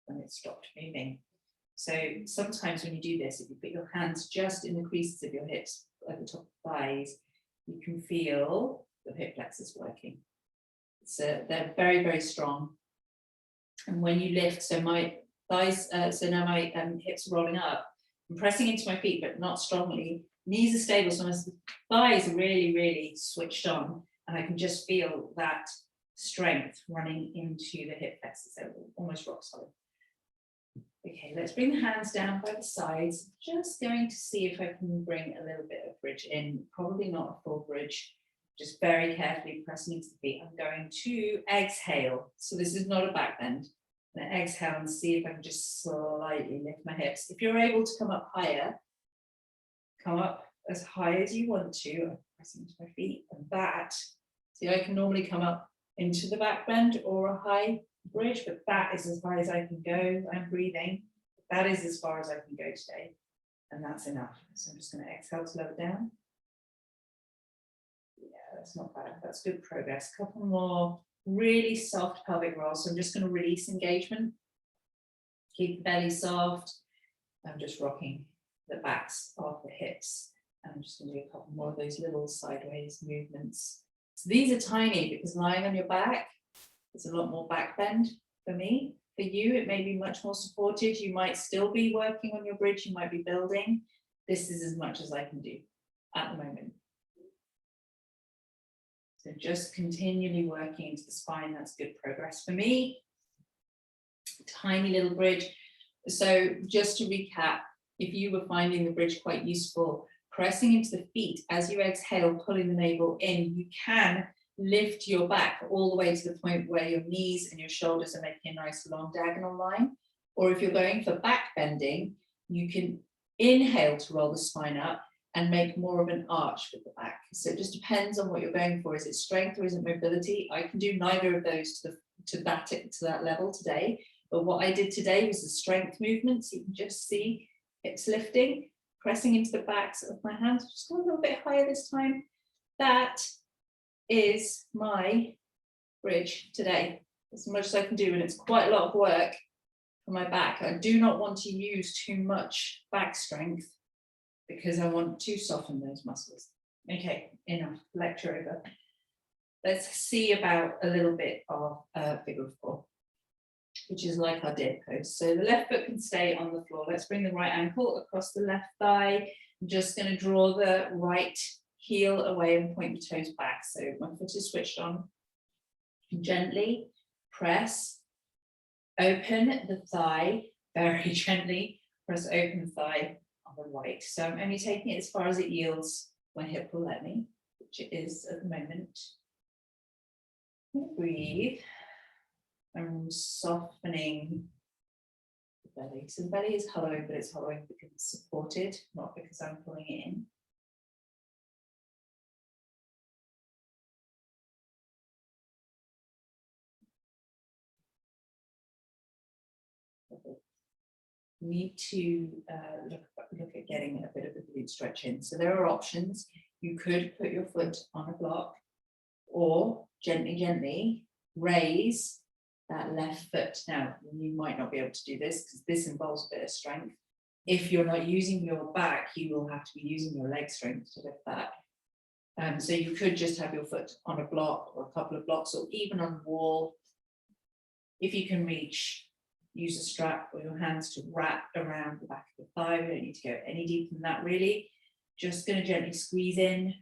S3: when it stopped moving. So sometimes when you do this, if you put your hands just in the creases of your hips at the top of the thighs, you can feel the hip flexors working. So they're very, very strong. And when you lift, so my thighs, so now my hips are rolling up, I'm pressing into my feet, but not strongly. Knees are stable, so my thighs are really, really switched on. And I can just feel that strength running into the hip flexors, so almost rock solid. Okay, let's bring the hands down by the sides. Just going to see if I can bring a little bit of bridge in, probably not a full bridge. Just very carefully pressing into the feet. I'm going to exhale. So this is not a back bend. I'm going to exhale and see if I can just slightly lift my hips. If you're able to come up higher, come up as high as you want to. I'm pressing into my feet, and that, see, I can normally come up into the back bend or a high bridge, but that is as high as I can go. I'm breathing. That is as far as I can go today, and that's enough. So I'm just going to exhale to lower down. Yeah, that's not bad. That's good progress. A couple more really soft pelvic rolls. So I'm just going to release engagement. Keep the belly soft. I'm just rocking the backs of the hips. And I'm just going to do a couple more of those little sideways movements. So these are tiny because lying on your back, it's a lot more back bend for me. For you, it may be much more supported. You might still be working on your bridge. You might be building. This is as much as I can do at the moment. So just continually working into the spine. That's good progress for me. Tiny little bridge. So just to recap, if you were finding the bridge quite useful, pressing into the feet as you exhale, pulling the navel in, you can lift your back all the way to the point where your knees and your shoulders are making a nice long diagonal line. Or if you're going for back bending, you can inhale to roll the spine up and make more of an arch with the back. So it just depends on what you're going for. Is it strength or is it mobility? I can do neither of those to that level today. But what I did today was the strength movement. So you can just see hips lifting, pressing into the backs of my hands. Just go a little bit higher this time. That is my bridge today. As much as I can do, and it's quite a lot of work for my back. I do not want to use too much back strength because I want to soften those muscles. Okay, enough, lecture over. Let's see about a little bit of figure 4, which is like our deer pose. So the left foot can stay on the floor. Let's bring the right ankle across the left thigh. I'm just going to draw the right heel away and point your toes back. So my foot is switched on. Gently press, open the thigh, very gently press open the thigh on the right. So I'm only taking it as far as it yields. My hip will let me, which it is at the moment. Breathe. I'm softening the belly. So the belly is hollow, but it's hollowing because it's supported, not because I'm pulling it in. Need to look at getting a bit of a glute stretch in. So there are options. You could put your foot on a block or gently raise that left foot. Now, you might not be able to do this because this involves a bit of strength. If you're not using your back, you will have to be using your leg strength to lift that. So you could just have your foot on a block or a couple of blocks or even on the wall. If you can reach, use a strap or your hands to wrap around the back of the thigh. We don't need to go any deeper than that really. Just going to gently squeeze in.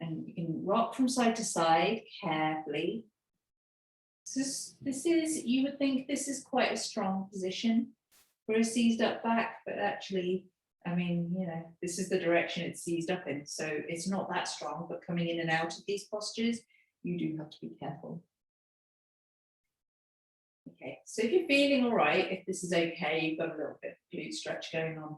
S3: And you can rock from side to side carefully. This is, you would think this is quite a strong position for a seized up back, but actually, I mean, you know, this is the direction it's seized up in. So it's not that strong, but coming in and out of these postures, you do have to be careful. Okay, so if you're feeling all right, if this is okay, you've got a little bit of glute stretch going on.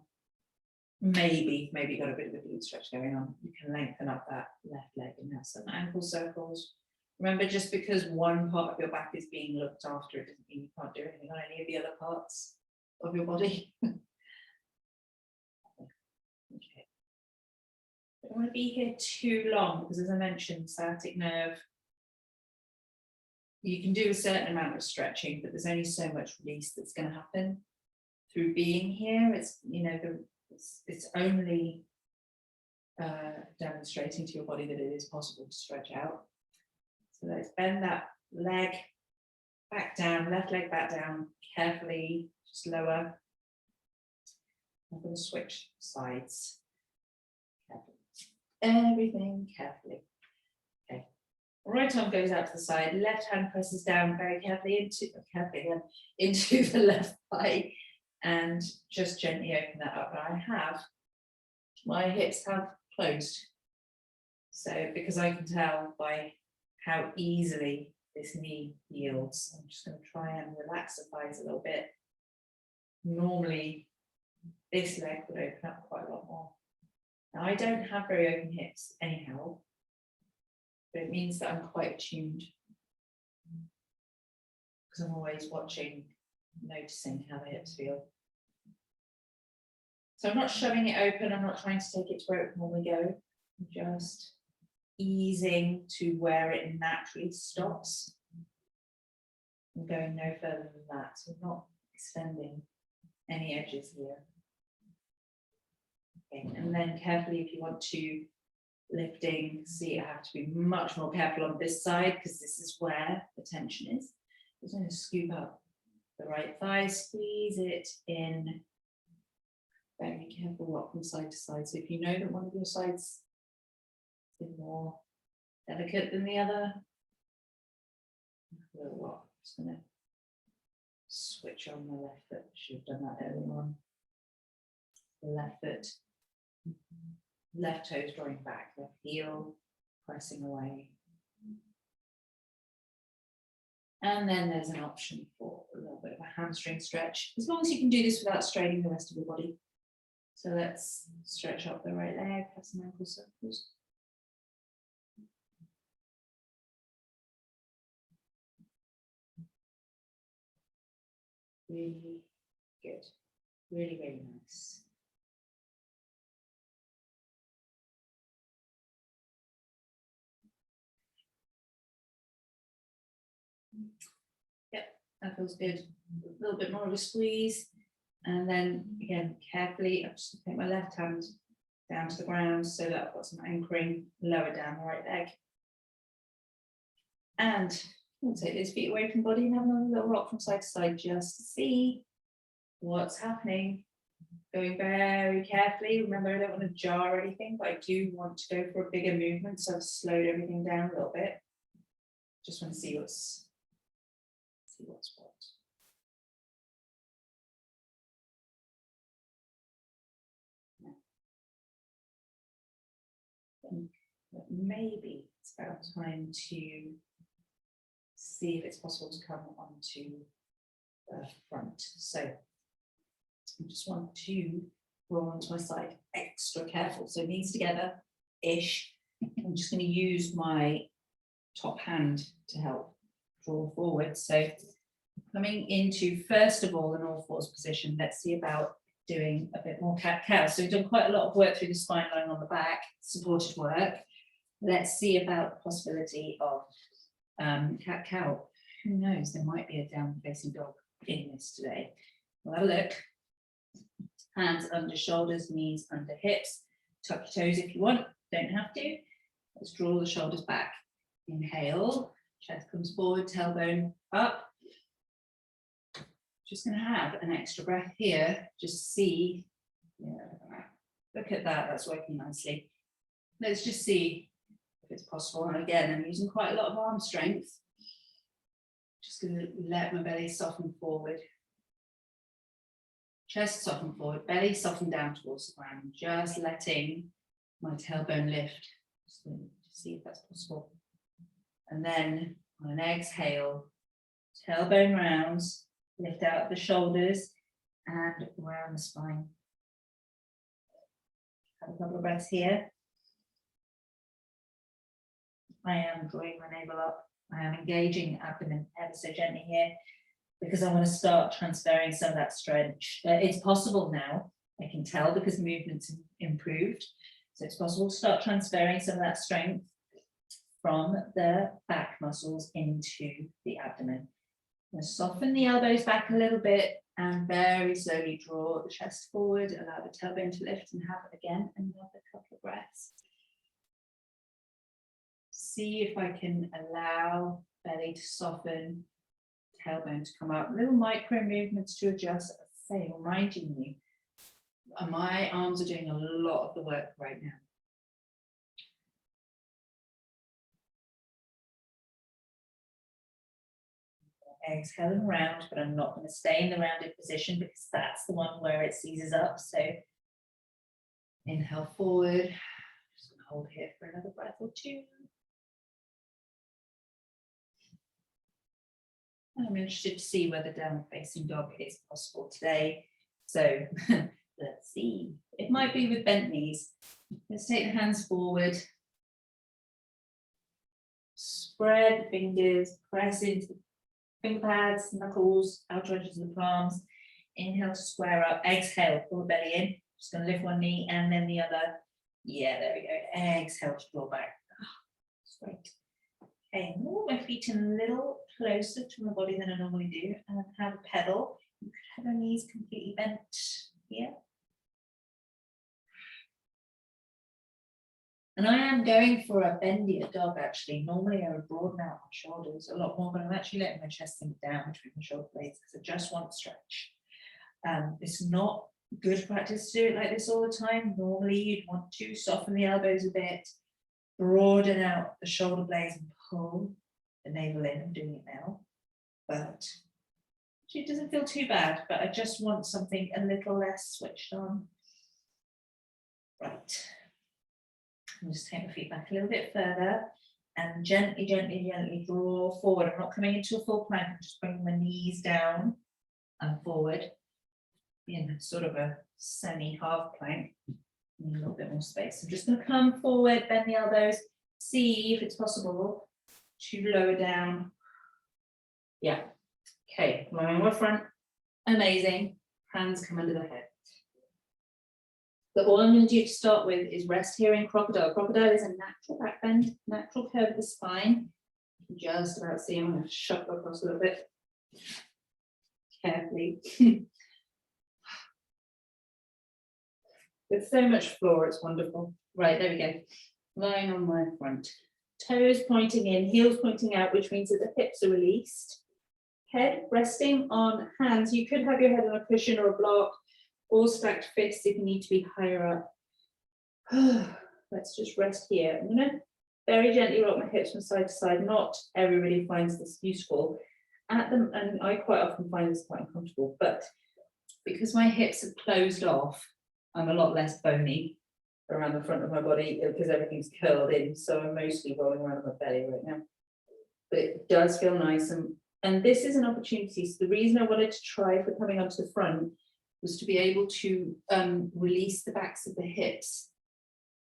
S3: Maybe you got a bit of a glute stretch going on. You can lengthen up that left leg and have some ankle circles. Remember, just because one part of your back is being looked after, it doesn't mean you can't do anything on any of the other parts of your body. Okay. I don't want to be here too long because, as I mentioned, sciatic nerve, you can do a certain amount of stretching, but there's only so much release that's going to happen through being here. It's, you know, it's only demonstrating to your body that it is possible to stretch out. So let's bend that leg back down, left leg back down, carefully, just lower. I'm going to switch sides. Carefully. Everything carefully. Okay. Right arm goes out to the side, left hand presses down very carefully into the left thigh and just gently open that up. And my hips have closed. So because I can tell by how easily this knee yields, I'm just going to try and relax the thighs a little bit. Normally, this leg would open up quite a lot more. Now, I don't have very open hips anyhow, but it means that I'm quite attuned because I'm always watching, noticing how the hips feel. So I'm not shoving it open, I'm not trying to take it to where it can normally go, I'm just easing to where it naturally stops. I'm going no further than that, so I'm not extending any edges here. Okay, and then carefully, if you want to lifting, see, I have to be much more careful on this side because this is where the tension is. Just going to scoop up the right thigh, squeeze it in. Very careful, rock from side to side. So if you know that one of your sides is more delicate than the other, a little rock. I'm just going to switch on my left foot. Should have done that earlier on. The left foot, left toes drawing back, left heel pressing away. And then there's an option for a little bit of a hamstring stretch, as long as you can do this without straining the rest of your body. So let's stretch up the right leg, have some ankle circles. Really good, really, really nice. Yep, that feels good. A little bit more of a squeeze. And then again, carefully, I'm just going to take my left hand down to the ground so that I've got some anchoring lower down the right leg. And we'll take those feet away from the body and have another little rock from side to side just to see what's happening. going very carefully. Remember, I don't want to jar anything, but I do want to go for a bigger movement, so I've slowed everything down a little bit. Just want to see what's what. I think that maybe it's about time to see if it's possible to come onto the front. So I just want to roll onto my side, extra careful. So knees together-ish. I'm just going to use my top hand to help draw forward. So coming into, first of all, an all fours position, let's see about doing a bit more cat-cow. So we've done quite a lot of work through the spine line on the back, supported work. Let's see about the possibility of cat-cow. Who knows, there might be a down-facing dog in this today. We'll have a look. Hands under shoulders, knees under hips. Tuck your toes if you want, don't have to. Let's draw the shoulders back. Inhale, chest comes forward, tailbone up. Just going to have an extra breath here. Just see, yeah, look at that, that's working nicely. Let's just see if it's possible. And again, I'm using quite a lot of arm strength. Just going to let my belly soften forward. Chest soften forward, belly soften down towards the ground. Just letting my tailbone lift. Just to see if that's possible. And then on an exhale, tailbone rounds, lift out the shoulders and around the spine. Have a couple of breaths here. I am drawing my navel up. I am engaging abdomen ever so gently here because I want to start transferring some of that stretch. It's possible now, I can tell, because movement's improved. So it's possible to start transferring some of that strength from the back muscles into the abdomen. I'm going to soften the elbows back a little bit and very slowly draw the chest forward, allow the tailbone to lift, and have again another couple of breaths. See if I can allow belly to soften, tailbone to come up. Little micro movements to adjust. Say, reminding you, my arms are doing a lot of the work right now. Exhaling round, but I'm not going to stay in the rounded position because that's the one where it seizes up. So inhale forward. Just going to hold here for another breath or two. And I'm interested to see whether down facing dog is possible today. So let's see. It might be with bent knees. Let's take the hands forward. Spread the fingers, press into the finger pads, knuckles, outer edges of the palms. Inhale to square up. Exhale, pull the belly in. Just going to lift one knee and then the other. Yeah, there we go. Exhale to draw back. That's great. Okay, move my feet in a little closer to my body than I normally do, and have a pedal. You could have your knees completely bent here. And I am going for a bendier dog actually. Normally I would broaden out my shoulders a lot more, but I'm actually letting my chest sink down between my shoulder blades because I just want stretch. It's not good practice to do it like this all the time. Normally you'd want to soften the elbows a bit, broaden out the shoulder blades and pull the navel in. I'm doing it now, but it doesn't feel too bad, but I just want something a little less switched on. Right. I'll just take my feet back a little bit further and gently, gently, gently draw forward. I'm not coming into a full plank, I'm just bringing my knees down and forward in sort of a semi-half plank. Need a little bit more space. I'm just going to come forward, bend the elbows, see if it's possible to lower down. Yeah. Okay, lowering my front. Amazing. Hands come under the head. But all I'm going to do to start with is rest here in crocodile. Crocodile is a natural back bend, natural curve of the spine. You can just about see, I'm going to shuffle across a little bit carefully. There's so much floor, it's wonderful. Right, there we go. Lying on my front. Toes pointing in, heels pointing out, which means that the hips are released. Head resting on hands. You could have your head on a cushion or a block,
S2: or stacked fists if you need to be higher up. Let's just rest here. I'm gonna very gently rock my hips from side to side. Not everybody finds this useful. And I quite often find this quite uncomfortable, but because my hips have closed off, I'm a lot less bony around the front of my body because everything's curled in. So I'm mostly rolling around my belly right now. But it does feel nice. And this is an opportunity. So the reason I wanted to try for coming onto the front was to be able to release the backs of the hips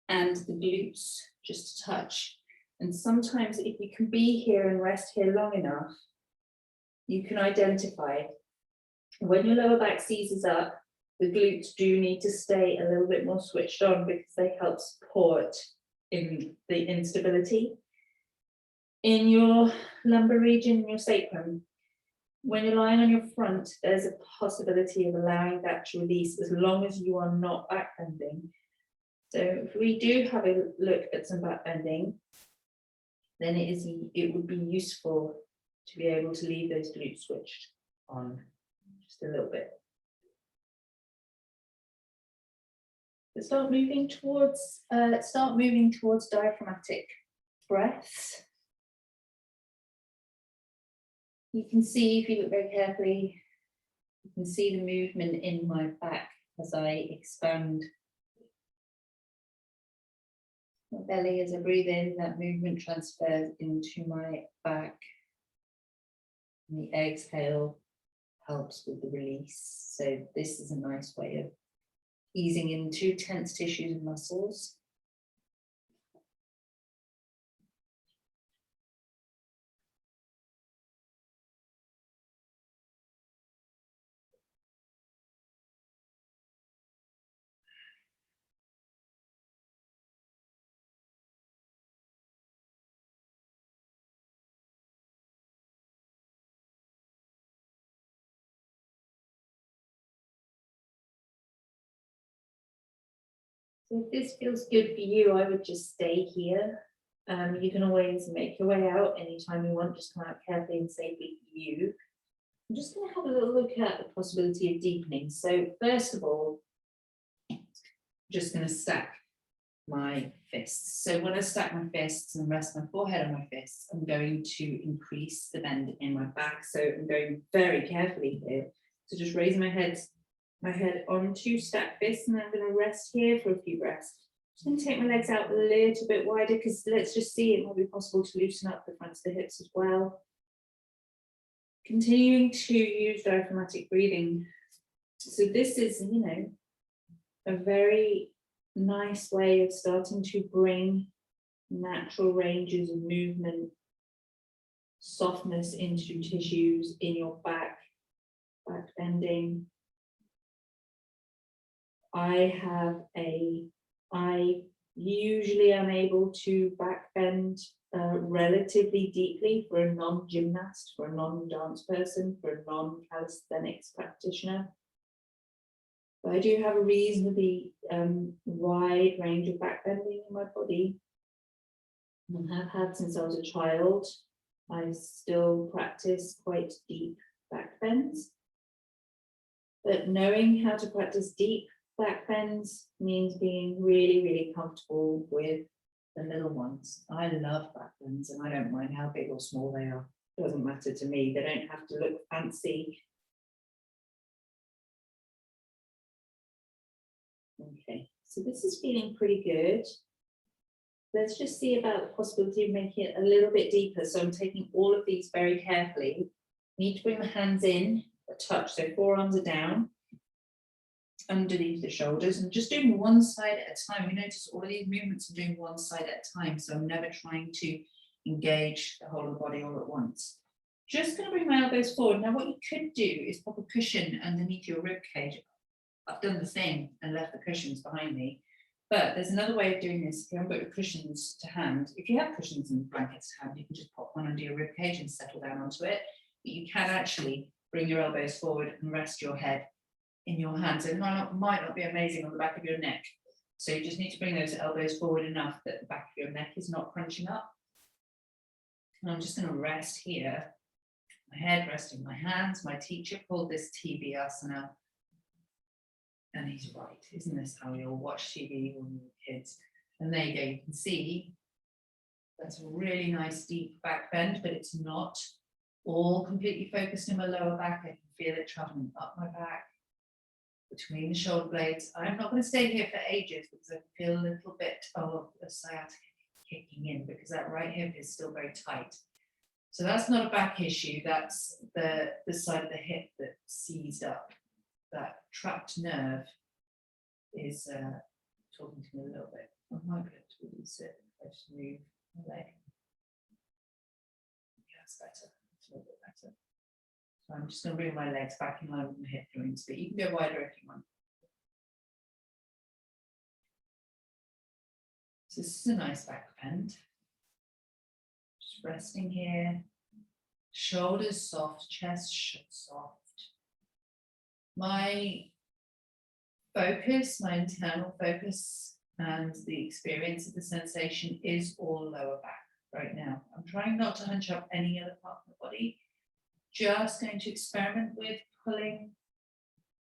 S2: and the glutes just to touch. And sometimes if you can be here and rest here long enough, you can identify when your lower back seizes up, the glutes do need to stay a little bit more switched on because they help support in the instability. In your lumbar region, in your sacrum, when you're lying on your front, there's a possibility of allowing that to release as long as you are not back bending. So if we do have a look at some back bending, then it would be useful to be able to leave those glutes switched on just a little bit. So start moving towards diaphragmatic breaths. You can see, if you look very carefully, you can see the movement in my back as I expand my belly. As I breathe in, that movement transfers into my back. And the exhale helps with the release. So this is a nice way of easing into tense tissues and muscles. So if this feels good for you, I would just stay here. You can always make your way out anytime you want, just come out carefully and safely for you. I'm just going to have a little look at the possibility of deepening. So first of all, I'm just going to stack my fists. So when I stack my fists and rest my forehead on my fists, I'm going to increase the bend in my back. So I'm going very carefully here. So just raising my head onto stacked fists, and I'm going to rest here for a few breaths. I'm just going to take my legs out a little bit wider because let's just see, it might be possible to loosen up the fronts of the hips as well. Continuing to use diaphragmatic breathing. So this is, a very nice way of starting to bring natural ranges of movement, softness into tissues in your back bending. I usually am able to back bend relatively deeply for a non-gymnast, for a non-dance person, for a non-calisthenics practitioner. But I do have a reasonably wide range of back bending in my body. I have had since I was a child. I still practice quite deep back bends. But knowing how to practice deep back bends means being really, really comfortable with the little ones. I love back bends and I don't mind how big or small they are. It doesn't matter to me. They don't have to look fancy. Okay, so this is feeling pretty good. Let's just see about the possibility of making it a little bit deeper. So I'm taking all of these very carefully. Need to bring the hands in, a touch, so forearms are down, underneath the shoulders, and just doing one side at a time. You notice all of these movements are doing one side at a time, so I'm never trying to engage the whole of the body all at once. Just going to bring my elbows forward. Now what you could do is pop a cushion underneath your rib cage. I've done the thing and left the cushions behind me, but there's another way of doing this. If you haven't got your cushions to hand, if you have cushions and blankets to hand, you can just pop one under your rib cage and settle down onto it. But you can actually bring your elbows forward and rest your head in your hands. It might not be amazing on the back of your neck. So you just need to bring those elbows forward enough that the back of your neck is not crunching up. And I'm just going to rest here. My head resting my hands. My teacher called this TB asana.
S3: And he's right, isn't this how we all watch TV when we were kids? And there you go, you can see that's a really nice deep back bend, but it's not all completely focused in my lower back. I can feel it traveling up my back, between the shoulder blades. I'm not going to stay here for ages because I feel a little bit of a sciatica kicking in because that right hip is still very tight. So that's not a back issue, that's the side of the hip that seized up. That trapped nerve is talking to me a little bit. I might be able to release it if I just move my leg. Yeah, that's better. It's a little bit better. So I'm just going to bring my legs back in line with my hip joints, but you can go wider if you want. So this is a nice back bend. Just resting here. Shoulders soft, chest soft. My focus, my internal focus, and the experience of the sensation is all lower back right now. I'm trying not to hunch up any other part of the body. Just going to experiment with pulling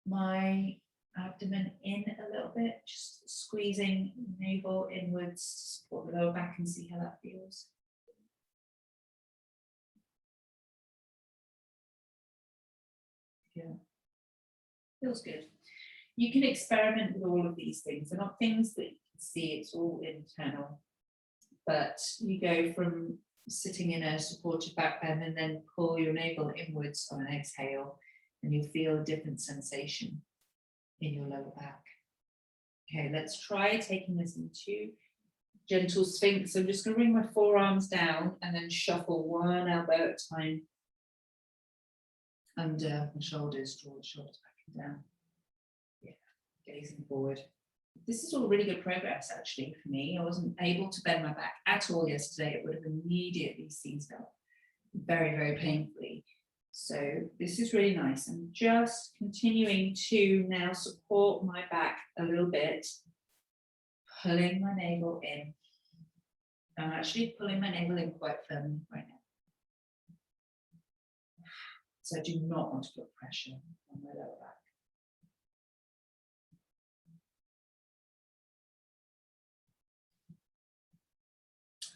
S3: my abdomen in a little bit, just squeezing navel inwards to support the lower back and see how that feels. Yeah. Feels good. You can experiment with all of these things. They're not things that you can see, it's all internal. But you go from sitting in a supported back bend and then pull your navel inwards on an exhale, and you'll feel a different sensation in your lower back. Okay, let's try taking this into gentle Sphinx. So I'm just going to bring my forearms down and then shuffle one elbow at a time under my shoulders, draw the shoulders back and down. Yeah, gazing forward. This is all really good progress actually for me. I wasn't able to bend my back at all yesterday. It would have immediately seized up very, very painfully. So this is really nice. I'm just continuing to now support my back a little bit, pulling my navel in. I'm actually pulling my navel in quite firmly right now. So I do not want to put pressure on my lower back.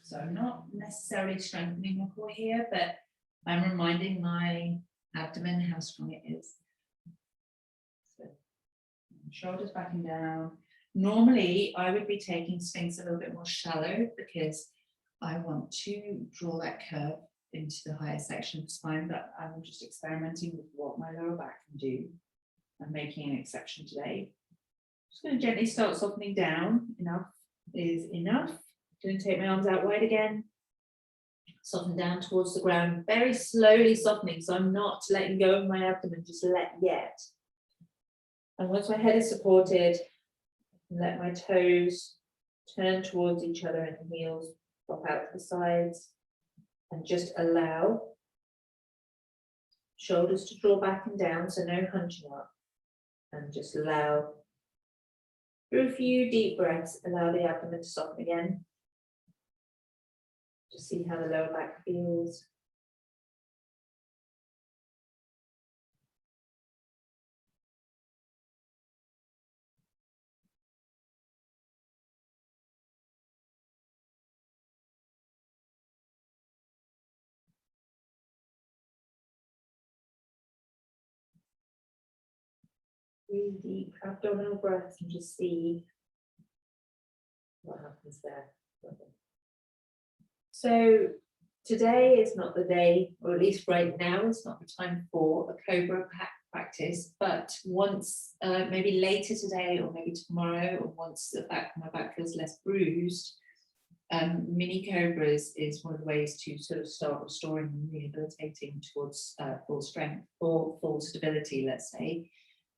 S3: So I'm not necessarily strengthening my core here, but I'm reminding my abdomen how strong it is. So shoulders back and down. Normally, I would be taking Sphinx a little bit more shallow because I want to draw that curve into the higher section of the spine, but I'm just experimenting with what my lower back can do. I'm making an exception today. Just going to gently start softening down. Enough is enough. Going to take my arms out wide again. Soften down towards the ground, very slowly softening, so I'm not letting go of my abdomen just yet. And once my head is supported, let my toes turn towards each other and the heels drop out to the sides. And just allow shoulders to draw back and down, so no hunching up. And just allow, through a few deep breaths, allow the abdomen to soften again. Just see how the lower back feels. Really deep abdominal breaths and just see what happens there. So today is not the day, or at least right now, it's not the time for a cobra practice, but once, maybe later today or maybe tomorrow, or once my back feels less bruised, mini cobras is one of the ways to sort of start restoring and rehabilitating towards full strength or full stability, let's say.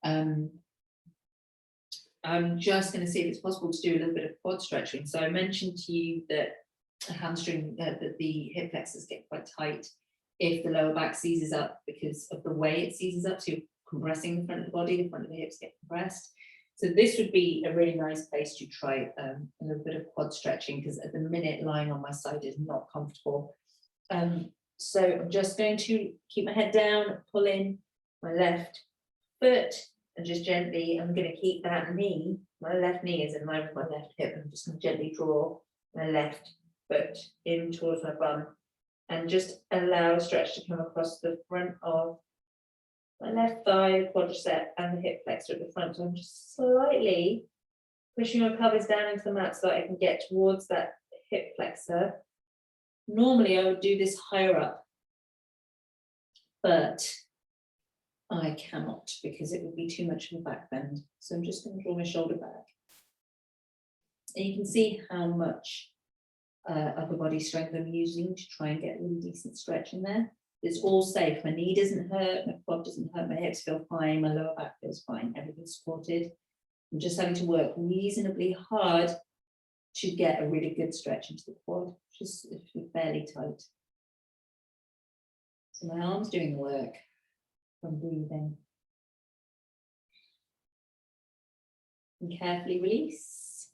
S3: I'm just going to see if it's possible to do a little bit of quad stretching. So I mentioned to you that the hamstring, that the hip flexors get quite tight if the lower back seizes up because of the way it seizes up. So you're compressing the front of the body, the front of the hips get compressed. So this would be a really nice place to try a little bit of quad stretching, because at the minute lying on my side is not comfortable. So I'm just going to keep my head down, pull in my left foot
S2: And just gently, I'm going to keep that knee, my left knee is in line with my left hip. I'm just going to gently draw my left foot in towards my bum and just allow a stretch to come across the front of my left thigh, quadricep, and the hip flexor at the front. So I'm just slightly pushing my pelvis down into the mat so that I can get towards that hip flexor. Normally I would do this higher up, but I cannot because it would be too much of a back bend. So I'm just going to draw my shoulder back. And you can see how much upper body strength I'm using to try and get a really decent stretch in there. It's all safe. My knee doesn't hurt, my quad doesn't hurt, my hips feel fine, my lower back feels fine, everything's supported. I'm just having to work reasonably hard to get a really good stretch into the quad, just fairly tight. So my arm's doing the work. From breathing. And carefully release.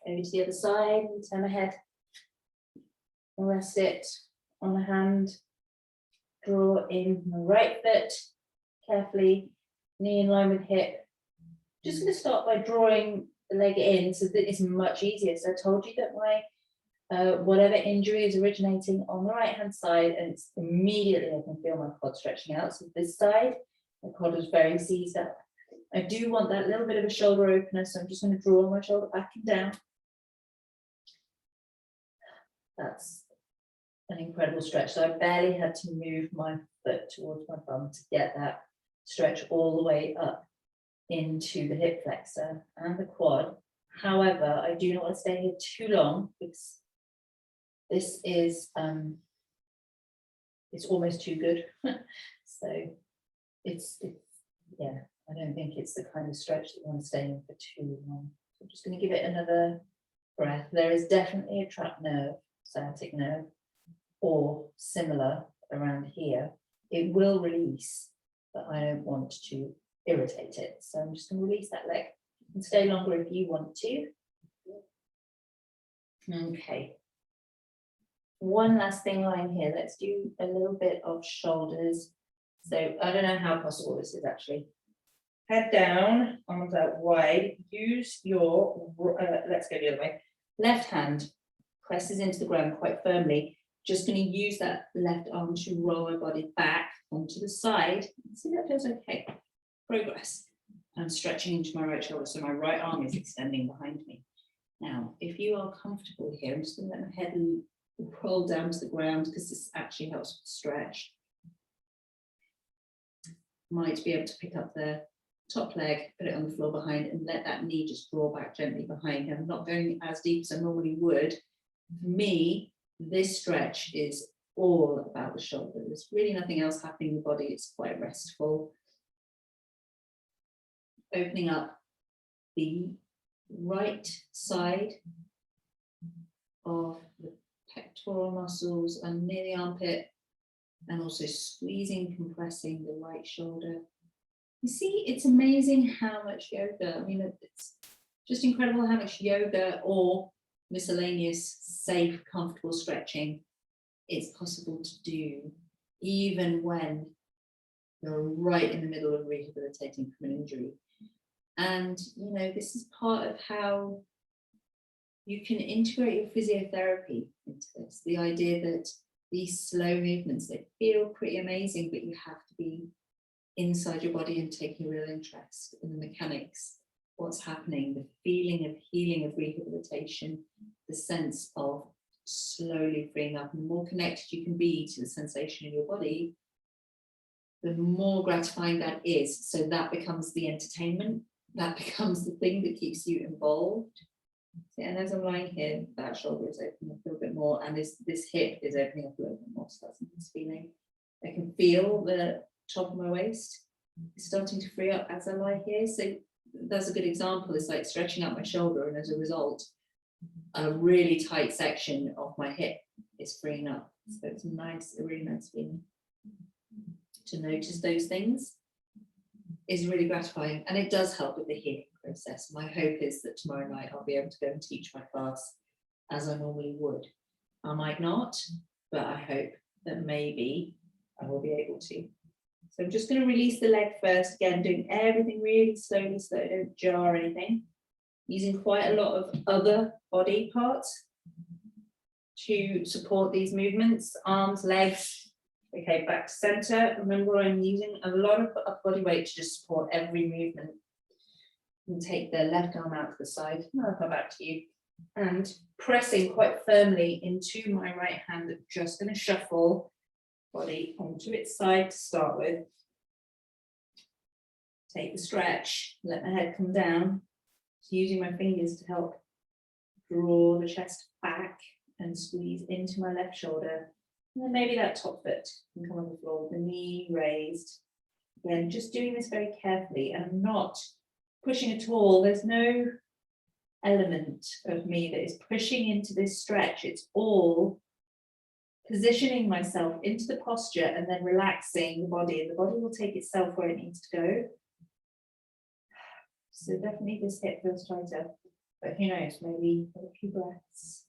S2: Over to the other side and turn my head. And rest it on the hand. Draw in my right foot. Carefully, knee in line with hip. Just going to start by drawing the leg in so that it's much easier. So I told you that my whatever injury is originating on the right hand side, and it's immediately I can feel my quad stretching out. So this side, my quad is very seized up. I do want that little bit of a shoulder opener, so I'm just going to draw my shoulder back and down. That's an incredible stretch. So I barely had to move my foot towards my bum to get that stretch all the way up into the hip flexor and the quad. However, I do not want to stay here too long because this is it's almost too good. So it's yeah, I don't think it's the kind of stretch that you want to stay in for too long. So I'm just going to give it another breath. There is definitely a trapped nerve, sciatic nerve, or similar around here. It will release, but I don't want to irritate it. So I'm just going to release that leg. You can stay longer if you want to. Okay. One last thing lying here. Let's do a little bit of shoulders. So I don't know how possible this is actually. Head down, arms out wide. Use your, let's go the other way. Left hand presses into the ground quite firmly. Just going to use that left arm to roll my body back onto the side. See, that feels okay. Progress. I'm stretching into my right shoulder, so my right arm is extending behind me. Now, if you are comfortable here, I'm just going to let my head roll down to the ground because this actually helps with stretch. Might be able to pick up the top leg, put it on the floor behind, and let that knee just draw back gently behind. I'm not going as deep as I normally would. For me, this stretch is all about the shoulder. There's really nothing else happening in the body. It's quite restful. Opening up the right side of the pectoral muscles and near the armpit, and also squeezing, compressing the right shoulder. You see, it's amazing how much yoga, I mean, it's just incredible how much yoga or miscellaneous, safe, comfortable stretching it's possible to do, even when you're right in the middle of rehabilitating from an injury. And, you know, this is part of how you can integrate your physiotherapy into this. The idea that these slow movements, they feel pretty amazing, but you have to be inside your body and taking real interest in the mechanics, what's happening, the feeling of healing, of rehabilitation, the sense of slowly freeing up. And the more connected you can be to the sensation in your body, the more gratifying that is. So that becomes the entertainment, that becomes the thing that keeps you involved. And as I'm lying here, that shoulder is opening up a little bit more, and this hip is opening up a little bit more. So that's a nice feeling. I can feel the top of my waist is starting to free up as I lie here. So that's a good example. It's like stretching out my shoulder, and as a result, a really tight section of my hip is freeing up. So it's nice, a really nice feeling. To notice those things is really gratifying, and it does help with the healing process. My hope is that tomorrow night I'll be able to go and teach my class as I normally would. I might not, but I hope that maybe I will be able to.
S3: So I'm just going to release the leg first, again, doing everything really slowly, so don't jar anything. Using quite a lot of other body parts to support these movements, arms, legs. Okay, back to center. Remember, I'm using a lot of body weight to just support every movement. And take the left arm out to the side. I'll come back to you. And pressing quite firmly into my right hand. I'm just going to shuffle body onto its side to start with. Take the stretch, let my head come down. So using my fingers to help draw the chest back and squeeze into my left shoulder. And then maybe that top foot can come on the floor, the knee raised. Again, just doing this very carefully, and I'm not pushing at all. There's no element of me that is pushing into this stretch. It's all positioning myself into the posture and then relaxing the body, and the body will take itself where it needs to go. So definitely this hip feels tighter, but who knows, maybe with a few breaths.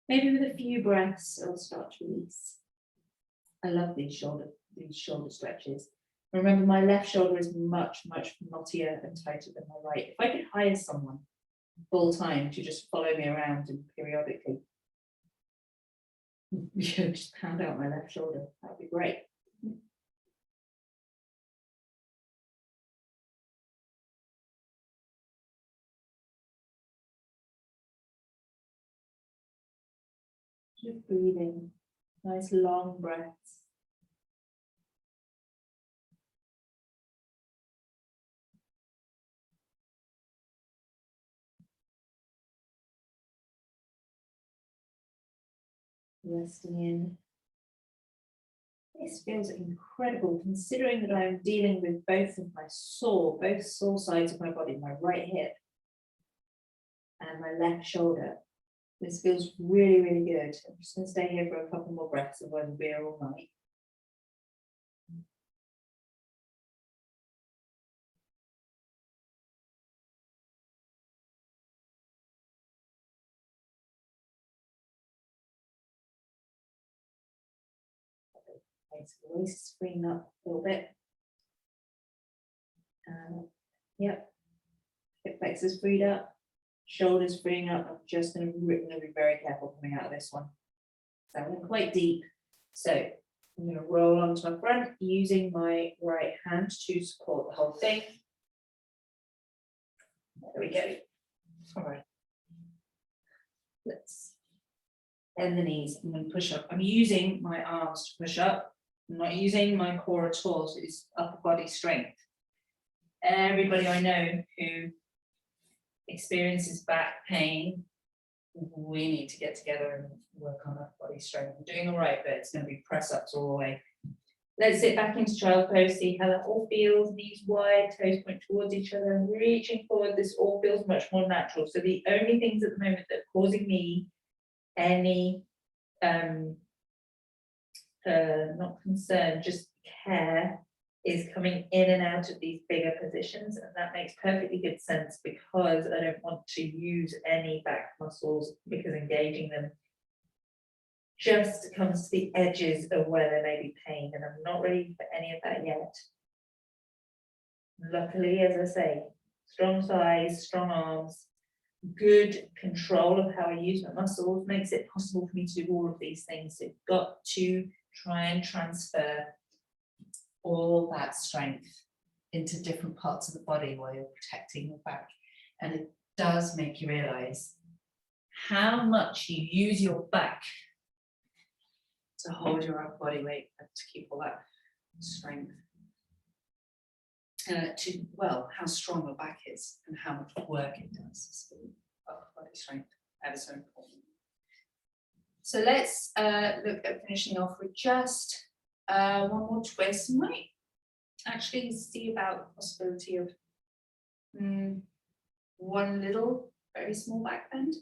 S3: Maybe with a few breaths, it'll start to release. I love these shoulder stretches. Remember, my left shoulder is much, much knottier and tighter than my right. If I could hire someone full time to just follow me around and periodically, just pound out my left shoulder, that would be great. Just breathing, nice long breaths. Resting in. This feels incredible considering that I'm dealing with both sore sides of my body, my right hip and my left shoulder. This feels really, really good. I'm just going to stay here for a couple more breaths and we'll be here all night. Okay, so the waist is freeing up a little bit. Yep, hip flexors freed up, shoulders freeing up. I'm just going to be very careful coming out of this one. So I'm quite deep. So I'm going to roll onto my front using my right hand to support the whole thing. There we go. All right. Let's bend the knees. I'm going to push up. I'm using my arms to push up. I'm not using my core at all. So it's upper body strength. Everybody I know who experiences back pain, we need to get together and work on upper body strength. I'm doing all right, but it's going to be press ups all the way. Let's sit back into child pose, see how that all feels. Knees wide, toes point towards each other, reaching forward. This all feels much more natural. So the only things at the moment that are causing me any not concern, just care, is coming in and out of these bigger positions, and that makes perfectly good sense because I don't want to use any back muscles, because engaging them just comes to the edges of where there may be pain, and I'm not ready for any of that yet. Luckily, as I say, strong thighs, strong arms, good control of how I use my muscles makes it possible for me to do all of these things. So you've got to try and transfer all that strength into different parts of the body while you're protecting your back. And it does make you realize how much you use your back to hold your upper body weight and to keep all that strength. How strong your back is and how much work it does. So upper body strength, ever so important. So let's look at finishing off with just one more twist. You might actually see about the possibility of one little, very small back bend.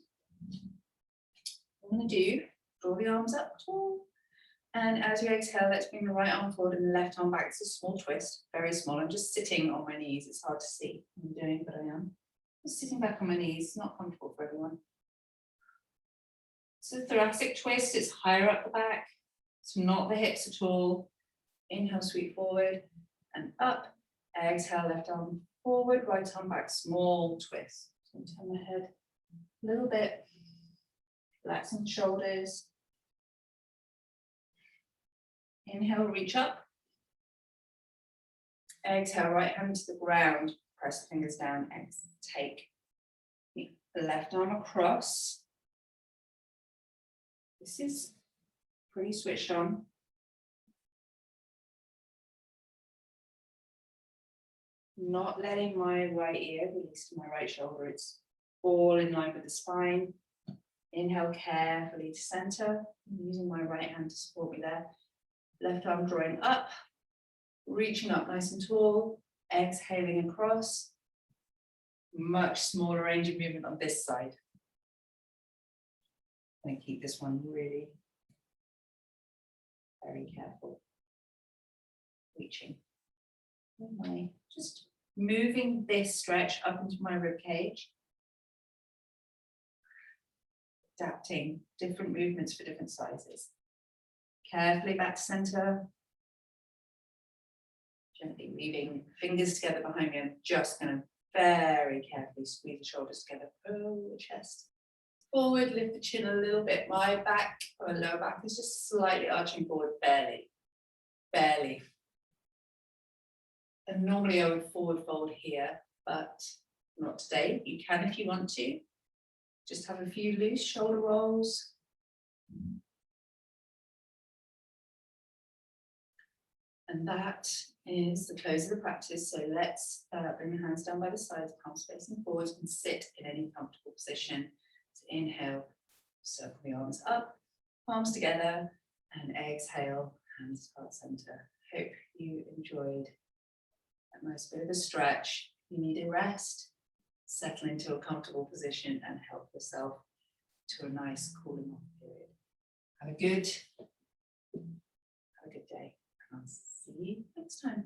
S3: What I'm going to do, draw the arms up tall. And as you exhale, let's bring the right arm forward and the left arm back. It's a small twist, very small. I'm just sitting on my knees. It's hard to see what I'm doing, but I am. Just sitting back on my knees, it's not comfortable for everyone. So thoracic twist, it's higher up the back. It's not the hips at all. Inhale, sweep forward.
S1: and up. Exhale, left arm forward, right arm back, small twist. So turn my head a little bit, relaxing the shoulders. Inhale, reach up. Exhale, right hand to the ground, press the fingers down, take the left arm across. This is pretty switched on. Not letting my right ear release to my right shoulder, it's all in line with the spine. Inhale carefully to center, I'm using my right hand to support me there. Left arm drawing up, reaching up nice and tall, exhaling across. Much smaller range of movement on this side. I'm going to keep this one really very careful. Reaching. Just moving this stretch up into my rib cage. Adapting different movements for different sizes. Carefully back to center. Gently weaving fingers together behind me. I'm just going to very carefully squeeze the shoulders together. Pull the chest forward, lift the chin a little bit. My back or lower back is just slightly arching forward, barely. Barely. And normally I would forward fold here, but not today. You can if you want to. Just have a few loose shoulder rolls. And that is the close of the practice. So let's bring the hands down by the sides, palms facing forwards, and sit in any comfortable position. So inhale, circle the arms up, palms together, and exhale, hands to heart center. Hope you enjoyed a nice bit of a stretch. If you need a rest, settle into a comfortable position and help yourself to a nice cooling off period. Have a good day. I'll see you next time.